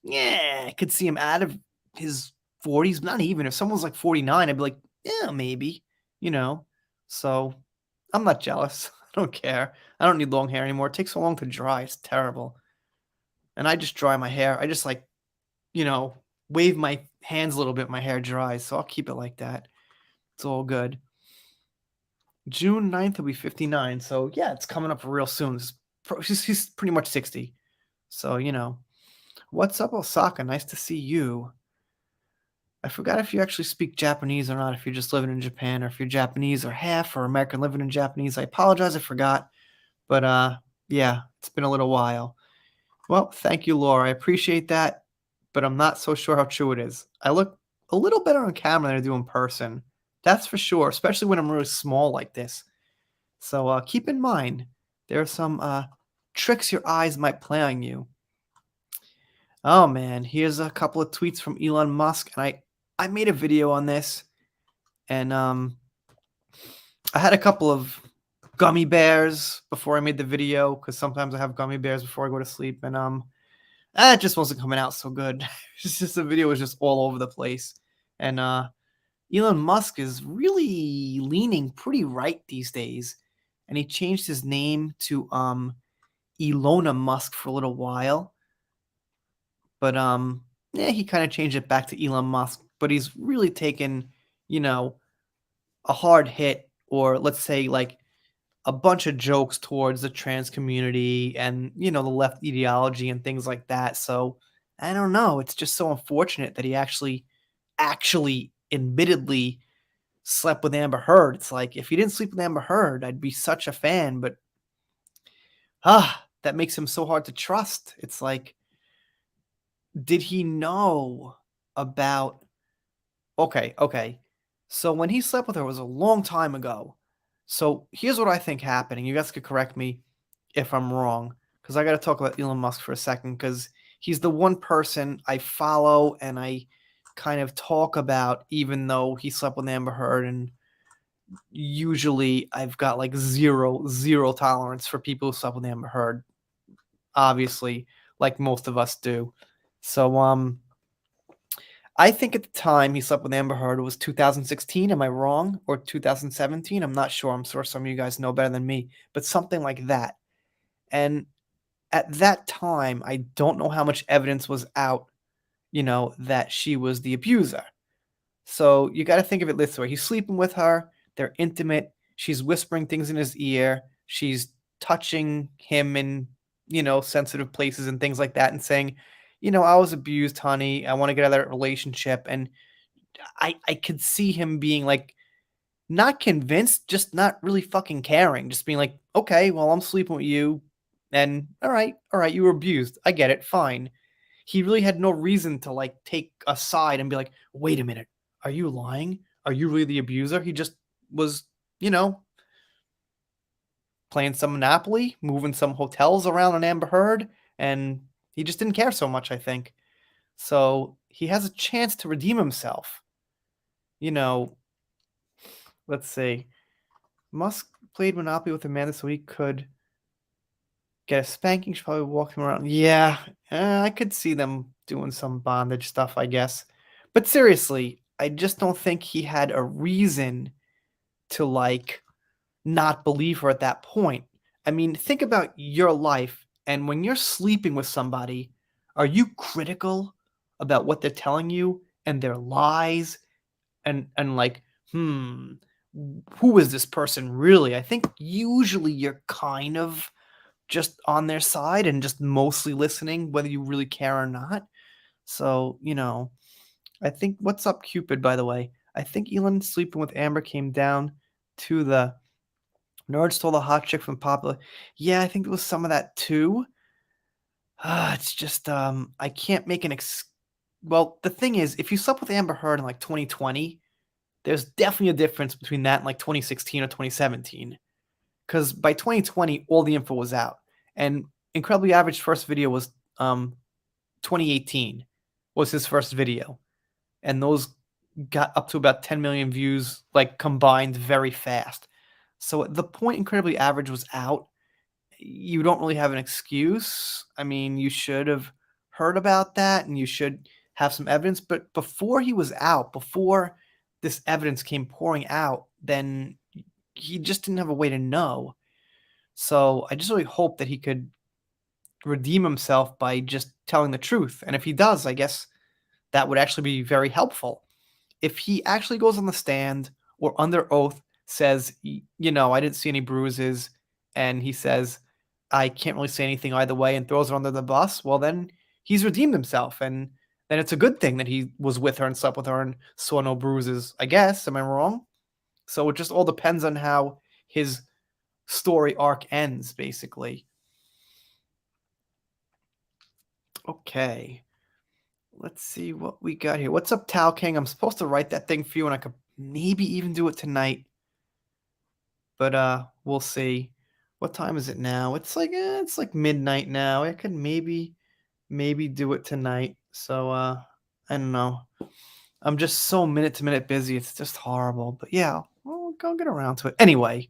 yeah, I could see him out of his 40s. Not even. If someone's like 49, I'd be like, yeah, maybe, So I'm not jealous. I don't care. I don't need long hair anymore. It takes so long to dry. It's terrible. And I just dry my hair. I just like, wave my hands a little bit. My hair dries. So I'll keep it like that. It's all good. June 9th will be 59. So yeah, it's coming up real soon. He's pretty much 60. So, what's up, Osaka? Nice to see you. I forgot if you actually speak Japanese or not, if you're just living in Japan, or if you're Japanese or half or American living in Japanese. I apologize, I forgot. But yeah, it's been a little while. Well, thank you, Laura. I appreciate that, but I'm not so sure how true it is. I look a little better on camera than I do in person. That's for sure, especially when I'm really small like this. So keep in mind, there are some tricks your eyes might play on you. Oh man, here's a couple of tweets from Elon Musk, and I made a video on this, and I had a couple of gummy bears before I made the video, because sometimes I have gummy bears before I go to sleep, and it just wasn't coming out so good. It's just the video was just all over the place, and Elon Musk is really leaning pretty right these days, and he changed his name to Elon Musk for a little while, but yeah, he kind of changed it back to Elon Musk, but he's really taken, you know, a hard hit, or let's say like a bunch of jokes towards the trans community and, the left ideology and things like that. So I don't know. It's just so unfortunate that he actually admittedly slept with Amber Heard. It's like, if he didn't sleep with Amber Heard, I'd be such a fan, but that makes him so hard to trust. It's like, did he know about okay. So when he slept with her was a long time ago. So here's what I think happened, and you guys could correct me if I'm wrong, because I got to talk about Elon Musk for a second, because he's the one person I follow and I kind of talk about, even though he slept with Amber Heard, and usually I've got like zero tolerance for people who slept with Amber Heard, obviously, like most of us do. So I think at the time he slept with Amber Heard, it was 2016. Am I wrong? Or 2017? I'm not sure. I'm sure some of you guys know better than me, but something like that. And at that time, I don't know how much evidence was out, that she was the abuser. So you got to think of it this way. He's sleeping with her. They're intimate. She's whispering things in his ear. She's touching him in, sensitive places and things like that, and saying, I was abused, honey. I want to get out of that relationship. And I could see him being like, not convinced, just not really fucking caring. Just being like, okay, well, I'm sleeping with you. And all right, you were abused. I get it. Fine. He really had no reason to like take a side and be like, wait a minute. Are you lying? Are you really the abuser? He just was, playing some Monopoly, moving some hotels around on Amber Heard, and he just didn't care so much, I think. So he has a chance to redeem himself. Let's see. Musk played Monopoly with Amanda so he could get a spanking. She probably walked him around. Yeah, I could see them doing some bondage stuff, I guess. But seriously, I just don't think he had a reason to like not believe her at that point. I mean, think about your life, and when you're sleeping with somebody, are you critical about what they're telling you and their lies, and like, who is this person really? I think usually you're kind of just on their side and just mostly listening, whether you really care or not. So, I think, what's up, Cupid, by the way? I think Elon sleeping with Amber came down to the Nerd stole the hot chick from Popular. Yeah, I think there was some of that too. It's just I can't make an well, the thing is, if you slept with Amber Heard in like 2020, there's definitely a difference between that and like 2016 or 2017. Because by 2020, all the info was out. And Incredibly Average first video was 2018 was his first video. And those got up to about 10 million views, like combined, very fast. So at the point Incredibly Average was out, you don't really have an excuse. I mean, you should have heard about that and you should have some evidence. But before he was out, before this evidence came pouring out, then he just didn't have a way to know. So I just really hope that he could redeem himself by just telling the truth. And if he does, I guess that would actually be very helpful. If he actually goes on the stand or under oath says, I didn't see any bruises, and he says, I can't really say anything either way, and throws her under the bus, well, then he's redeemed himself. And then it's a good thing that he was with her and slept with her and saw no bruises, I guess. Am I wrong? So it just all depends on how his story arc ends, basically. Okay. Let's see what we got here. What's up, Tao King? I'm supposed to write that thing for you, and I could maybe even do it tonight. but we'll see. What time is it now? It's like midnight now. I could maybe do it tonight. So I don't know. I'm just so minute to minute busy. It's just horrible. But yeah, I'll get around to it. Anyway,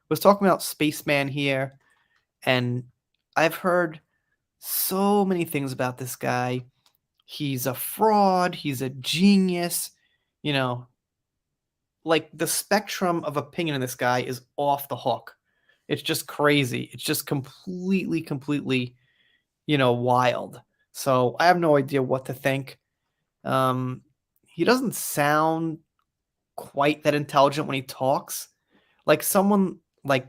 was talking about Spaceman here, and I've heard so many things about this guy. He's a fraud, he's a genius, you know, like the spectrum of opinion in this guy is off the hook. It's just crazy. It's just completely, wild. So I have no idea what to think. Um, he doesn't sound quite that intelligent when he talks. Like someone like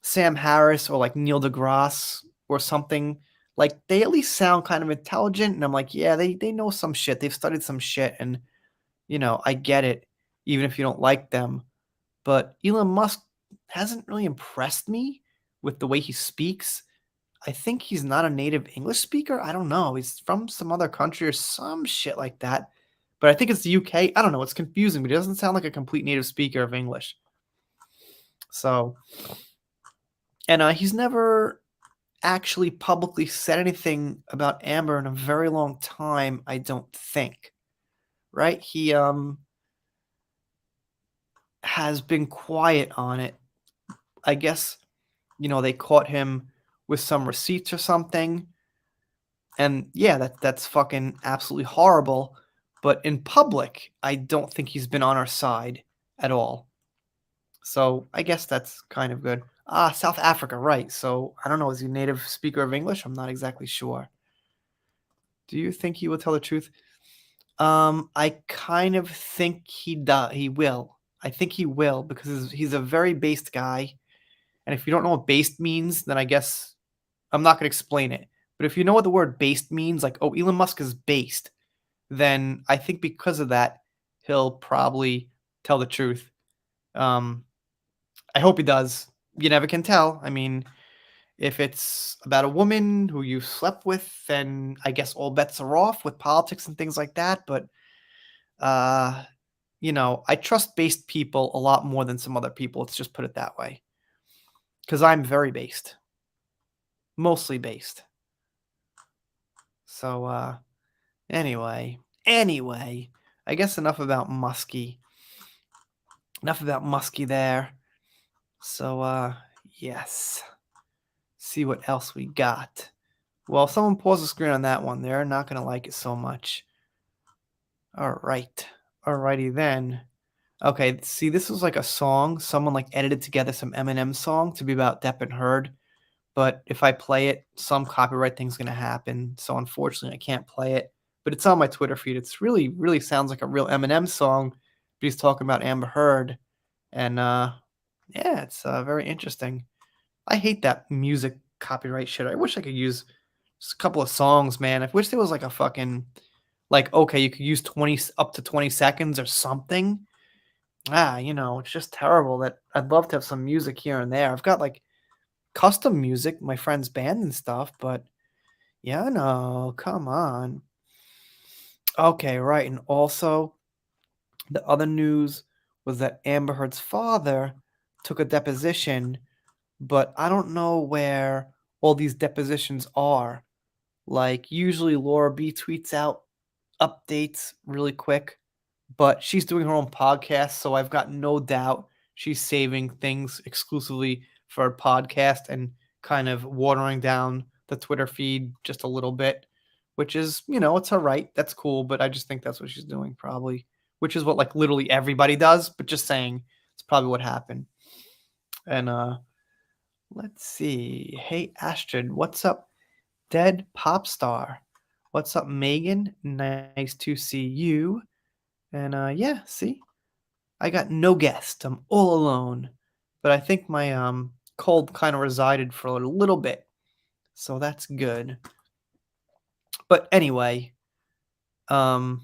Sam Harris or like Neil deGrasse or something, like they at least sound kind of intelligent. And I'm like, yeah, they know some shit. They've studied some shit, and I get it, even if you don't like them. But Elon Musk hasn't really impressed me with the way he speaks. I think he's not a native English speaker. I don't know. He's from some other country or some shit like that. But I think it's the UK. I don't know. It's confusing, but he doesn't sound like a complete native speaker of English. So, and he's never actually publicly said anything about Amber in a very long time, I don't think. Right? He has been quiet on it. I guess, they caught him with some receipts or something. And yeah, that's fucking absolutely horrible. But in public, I don't think he's been on our side at all. So I guess that's kind of good. South Africa, right. So I don't know, is he a native speaker of English? I'm not exactly sure. Do you think he will tell the truth? I kind of think he will. I think he will because he's a very based guy. And if you don't know what based means, then I guess I'm not going to explain it. But if you know what the word based means, like, oh, Elon Musk is based, then I think because of that, he'll probably tell the truth. I hope he does. You never can tell. I mean, if it's about a woman who you slept with, then I guess all bets are off with politics and things like that. But, I trust based people a lot more than some other people. Let's just put it that way. Because I'm very based. Mostly based. So, anyway, I guess enough about Muskie. Enough about Muskie there. So, yes. See what else we got. Well, if someone pause the screen on that one, they're not going to like it so much. All right. Alrighty then. Okay, see, this was like a song. Someone like edited together some Eminem song to be about Depp and Heard. But if I play it, some copyright thing's going to happen. So unfortunately, I can't play it. But it's on my Twitter feed. It's really sounds like a real Eminem song. But he's talking about Amber Heard. And yeah, it's very interesting. I hate that music copyright shit. I wish I could use just a couple of songs, man. I wish there was like a fucking, like, okay, you could use 20 up to 20 seconds or something. It's just terrible that I'd love to have some music here and there. I've got like custom music, my friend's band and stuff, but yeah, no, come on. Okay, right. And also, the other news was that Amber Heard's father took a deposition, but I don't know where all these depositions are. Like, usually Laura B tweets out updates really quick, but she's doing her own podcast, so I've got no doubt she's saving things exclusively for her podcast and kind of watering down the Twitter feed just a little bit, which is, it's her right. That's cool, but I just think that's what she's doing probably, which is what like literally everybody does, but just saying it's probably what happened. And let's see. Hey Astrid, what's up? Dead pop star. What's up, Megan? Nice to see you. And yeah, see, I got no guest. I'm all alone. But I think my cold kind of resided for a little bit, so that's good. But anyway, I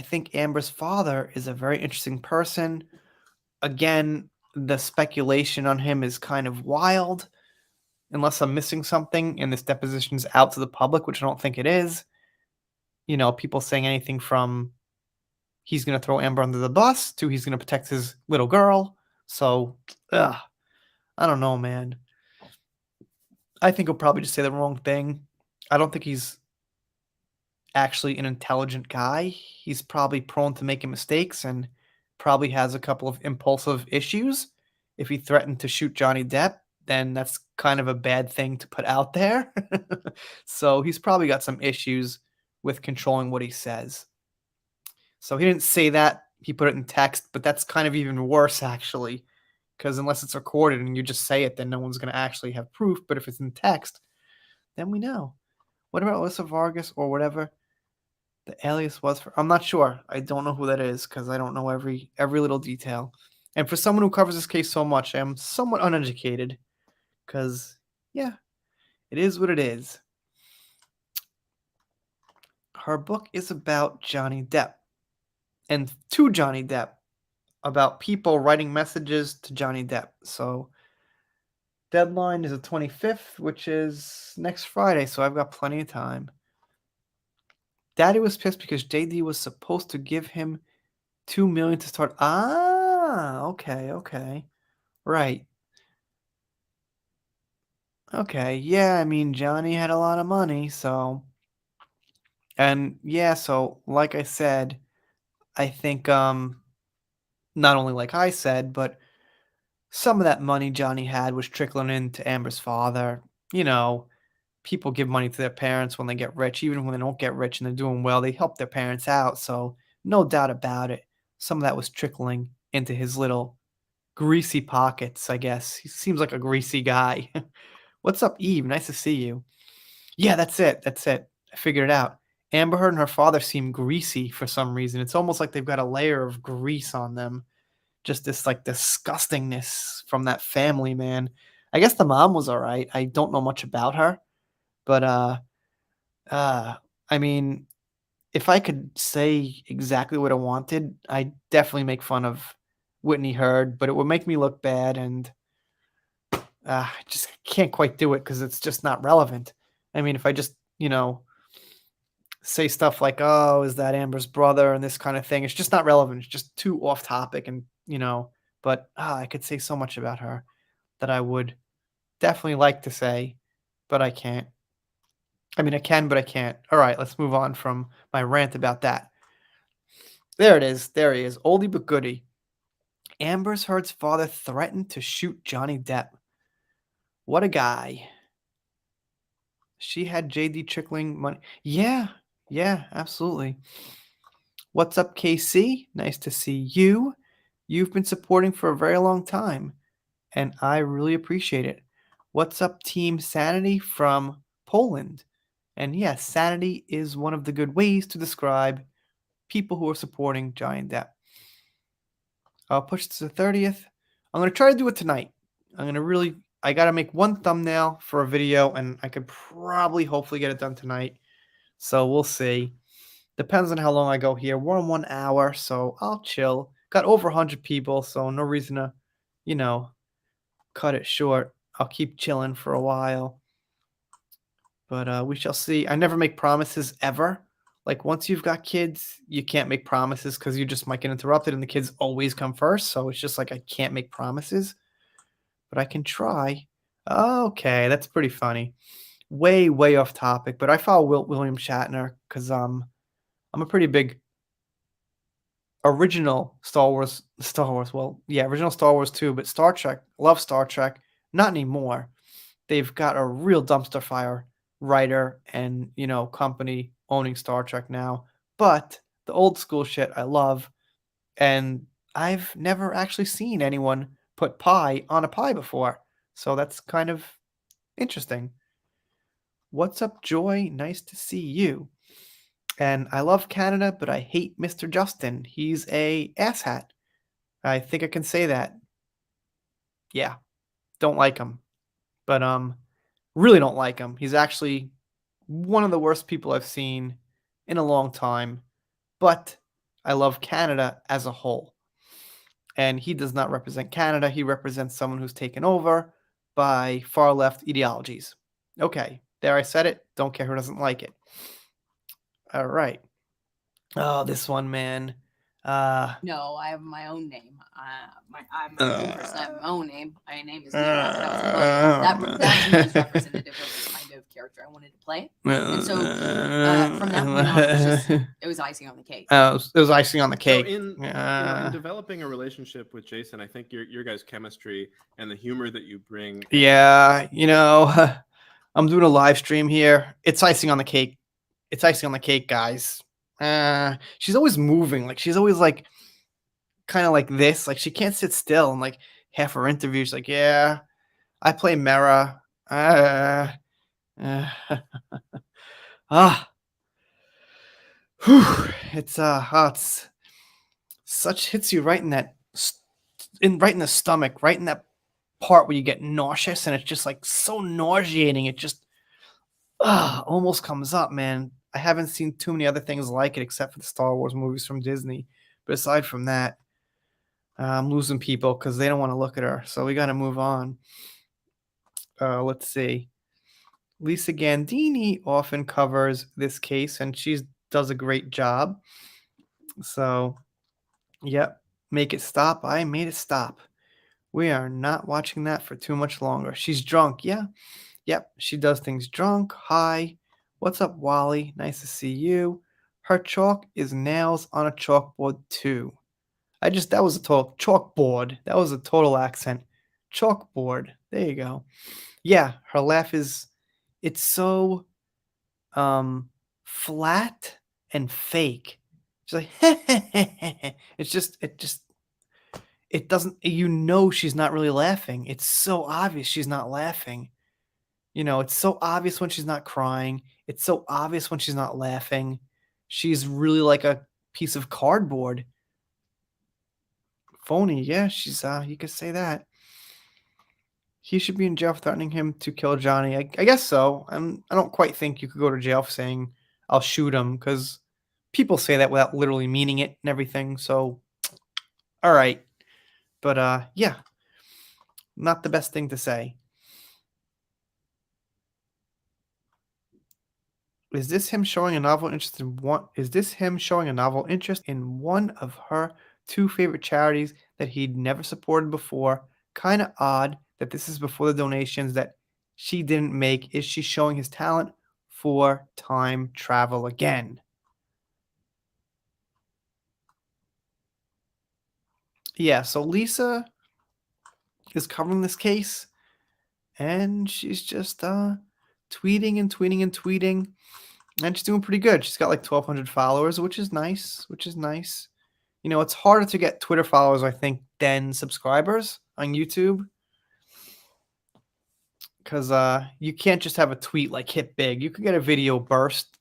think Amber's father is a very interesting person. Again, the speculation on him is kind of wild, unless I'm missing something and this deposition's out to the public, which I don't think it is. People saying anything from he's going to throw Amber under the bus to he's going to protect his little girl. So, I don't know, man. I think he'll probably just say the wrong thing. I don't think he's actually an intelligent guy. He's probably prone to making mistakes and probably has a couple of impulsive issues. If he threatened to shoot Johnny Depp, then that's kind of a bad thing to put out there. So he's probably got some issues with controlling what he says. So he didn't say that. He put it in text, but that's kind of even worse, actually, because unless it's recorded and you just say it, then no one's going to actually have proof. But if it's in text, then we know. What about Alyssa Vargas or whatever the alias was for? I'm not sure. I don't know who that is because I don't know every little detail. And for someone who covers this case so much, I am somewhat uneducated because, yeah, it is what it is. Her book is about Johnny Depp and to Johnny Depp, about people writing messages to Johnny Depp. So deadline is the 25th, which is next Friday, so I've got plenty of time. Daddy was pissed because JD was supposed to give him $2 million to start. Okay. Right. Okay. Yeah, I mean Johnny had a lot of money, so so like I said, I think not only like I said, but some of that money Johnny had was trickling into Amber's father. You know, people give money to their parents when they get rich, even when they don't get rich and they're doing well, they help their parents out. So, no doubt about it, some of that was trickling into his little greasy pockets, I guess. He seems like a greasy guy. What's up, Eve? Nice to see you. Yeah, that's it. I figured it out. Amber Heard and her father seem greasy for some reason. It's almost like they've got a layer of grease on them. Just this like disgustingness from that family, man. I guess the mom was all right. I don't know much about her, but uh, I mean, if I could say exactly what I wanted, I'd definitely make fun of Whitney Heard, but it would make me look bad, and I just can't quite do it because it's just not relevant. I mean, if I just, say stuff like, oh, is that Amber's brother and this kind of thing, it's just not relevant. It's just too off topic, and, but I could say so much about her that I would definitely like to say, but I can't. I mean, I can, but I can't. All right, let's move on from my rant about that. There it is. There he is. Oldie but goodie. Amber Heard's father threatened to shoot Johnny Depp. What a guy. She had JD trickling money. Yeah, absolutely. What's up, KC? Nice to see you. You've been supporting for a very long time, and I really appreciate it. What's up, Team Sanity from Poland? And yes, sanity is one of the good ways to describe people who are supporting Johnny Depp. I'll push to the 30th. I'm going to try to do it tonight. I got to make one thumbnail for a video, and I could probably, hopefully get it done tonight. So we'll see. Depends on how long I go here. We're on 1 hour, so I'll chill. Got over 100 people, so no reason to, cut it short. I'll keep chilling for a while. But we shall see. I never make promises ever. Like, once you've got kids, you can't make promises because you just might get interrupted, and the kids always come first. So it's just like I can't make promises, but I can try. Okay, that's pretty funny. Way, way off topic, but I follow William Shatner because I'm a pretty big original Star Wars. Well, yeah, original Star Wars too, but Star Trek. Love Star Trek. Not anymore. They've got a real dumpster fire writer and, company owning Star Trek now. But the old school shit I love, and I've never actually seen anyone put pie on a pie before. So that's kind of interesting. What's up, Joy? Nice to see you. And I love Canada, but I hate Mr. Justin. He's a asshat. I think I can say that. Yeah, don't like him. But really don't like him. He's actually one of the worst people I've seen in a long time. But I love Canada as a whole. And he does not represent Canada. He represents someone who's taken over by far left ideologies. Okay, there I said it. Don't care who doesn't like it. All right. Oh, this one, man. No, I have my own name. I'm a real person. I have my own name. My name is Leah. That was a quote. That's most representative of the kind of character I wanted to play. And so from that point on, it was icing on the cake. It was icing on the cake. So in developing a relationship with Jason, I think your guys' chemistry and the humor that you bring. Yeah, I'm doing a live stream here. It's icing on the cake. It's icing on the cake, guys. She's always moving. Like she's always like kind of like this. Like she can't sit still. And like half her interviews, like, yeah, I play Mera. It's such hits you right in that right in the stomach, right in that part where you get nauseous, and it's just like so nauseating. It just almost comes up, man. I haven't seen too many other things like it except for the Star Wars movies from Disney. But aside from that, I'm losing people because they don't want to look at her. So we got to move on. Let's see. Lisa Gandini often covers this case, and she does a great job. So, yep, make it stop. I made it stop. We are not watching that for too much longer. She's drunk. Yeah. Yep, she does things drunk. Hi. What's up, Wally? Nice to see you. Her chalk is nails on a chalkboard, too. That was a total chalkboard. That was a total accent. Chalkboard. There you go. Yeah, her laugh it's so flat and fake. She's like, it doesn't, she's not really laughing. It's so obvious she's not laughing. It's so obvious when she's not crying. It's so obvious when she's not laughing. She's really like a piece of cardboard. Phony, yeah, she's you could say that. He should be in jail for threatening him to kill Johnny. I guess so. I don't quite think you could go to jail for saying I'll shoot him, because people say that without literally meaning it and everything. So, all right, but yeah, not the best thing to say. Is this him showing a novel interest in one? Is this him showing a novel interest in one of her two favorite charities that he'd never supported before? Kind of odd that this is before the donations that she didn't make. Is she showing his talent for time travel again? Yeah, so Lisa is covering this case, and she's just tweeting and tweeting and tweeting. And she's doing pretty good. She's got like 1,200 followers, which is nice. It's harder to get Twitter followers, I think, than subscribers on YouTube. Because you can't just have a tweet like hit big. You could get a video burst,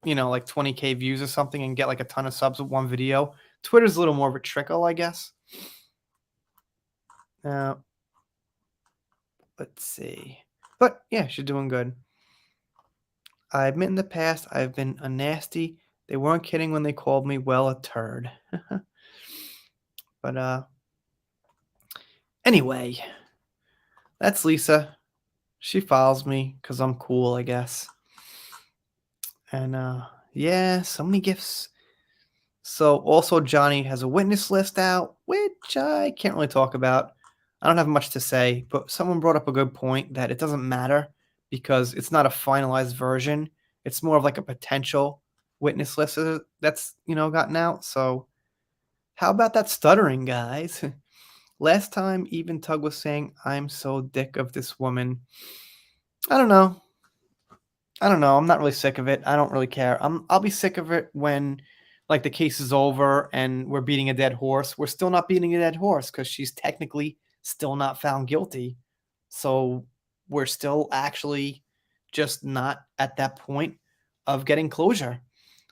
like 20K views or something, and get like a ton of subs with one video. Twitter's a little more of a trickle, I guess. Let's see. But yeah, she's doing good. I admit in the past I've been a nasty. They weren't kidding when they called me, well, a turd. But anyway, that's Lisa. She follows me because I'm cool, I guess. And yeah, so many gifts. So also Johnny has a witness list out, which I can't really talk about. I don't have much to say, but someone brought up a good point that it doesn't matter because it's not a finalized version. It's more of like a potential witness list that's, gotten out. So how about that stuttering, guys? Last time, even Tug was saying, I'm so dick of this woman. I don't know. I'm not really sick of it. I don't really care. I'll be sick of it when, like, the case is over and we're beating a dead horse. We're still not beating a dead horse because she's technically still not found guilty. So we're still actually just not at that point of getting closure.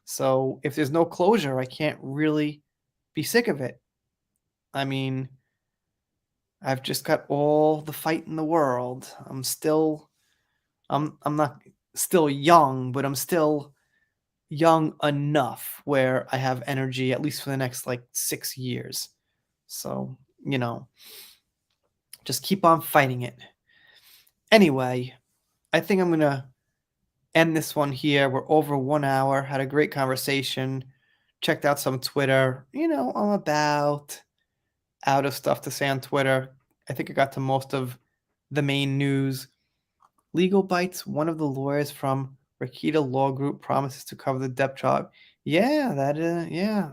So if there's no closure, I can't really be sick of it. I mean, I've just got all the fight in the world. I'm not still young, but I'm still young enough where I have energy at least for the next like 6 years. So, just keep on fighting it. Anyway, I think I'm going to end this one here. We're over 1 hour. Had a great conversation. checked out some Twitter. You know, I'm about out of stuff to say on Twitter. I think I got to most of the main news. Legal bites. One of the lawyers from Rakita Law Group promises to cover the Depp trial. Yeah,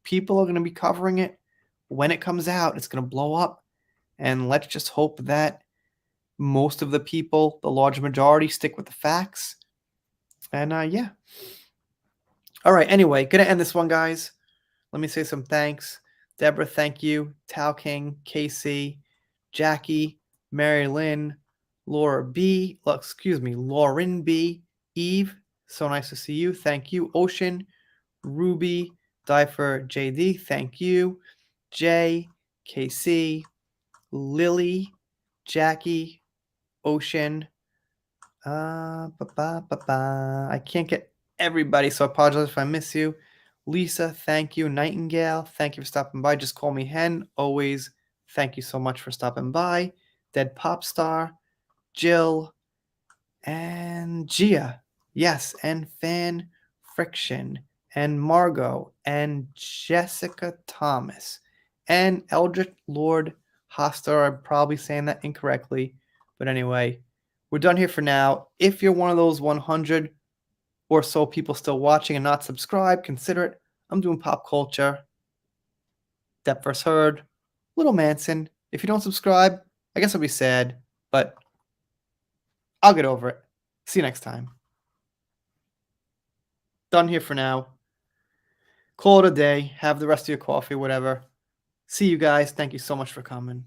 people are going to be covering it when it comes out. It's going to blow up, and let's just hope that most of the people, the large majority, stick with the facts. And yeah. All right. Anyway, gonna end this one, guys. Let me say some thanks. Deborah, thank you. Tao King, Casey, Jackie, Mary Lynn, Lauren B, Eve. So nice to see you. Thank you. Ocean, Ruby, Difer, JD, thank you. Jay, KC, Lily, Jackie, Ocean. I can't get everybody, so I apologize if I miss you. Lisa, thank you. Nightingale, thank you for stopping by. Just call me Hen. Always, thank you so much for stopping by. Dead Pop Star, Jill, and Gia. Yes, and Fan Friction, and Margot, and Jessica Thomas, and Eldritch Lord Hoster. I'm probably saying that incorrectly, but anyway, we're done here for now. If you're one of those 100 or so people still watching and not subscribed, consider it. I'm doing pop culture. Depp vs. Heard. Little Manson. If you don't subscribe, I guess I'll be sad, but I'll get over it. See you next time. Done here for now. Call it a day. Have the rest of your coffee, whatever. See you guys. Thank you so much for coming.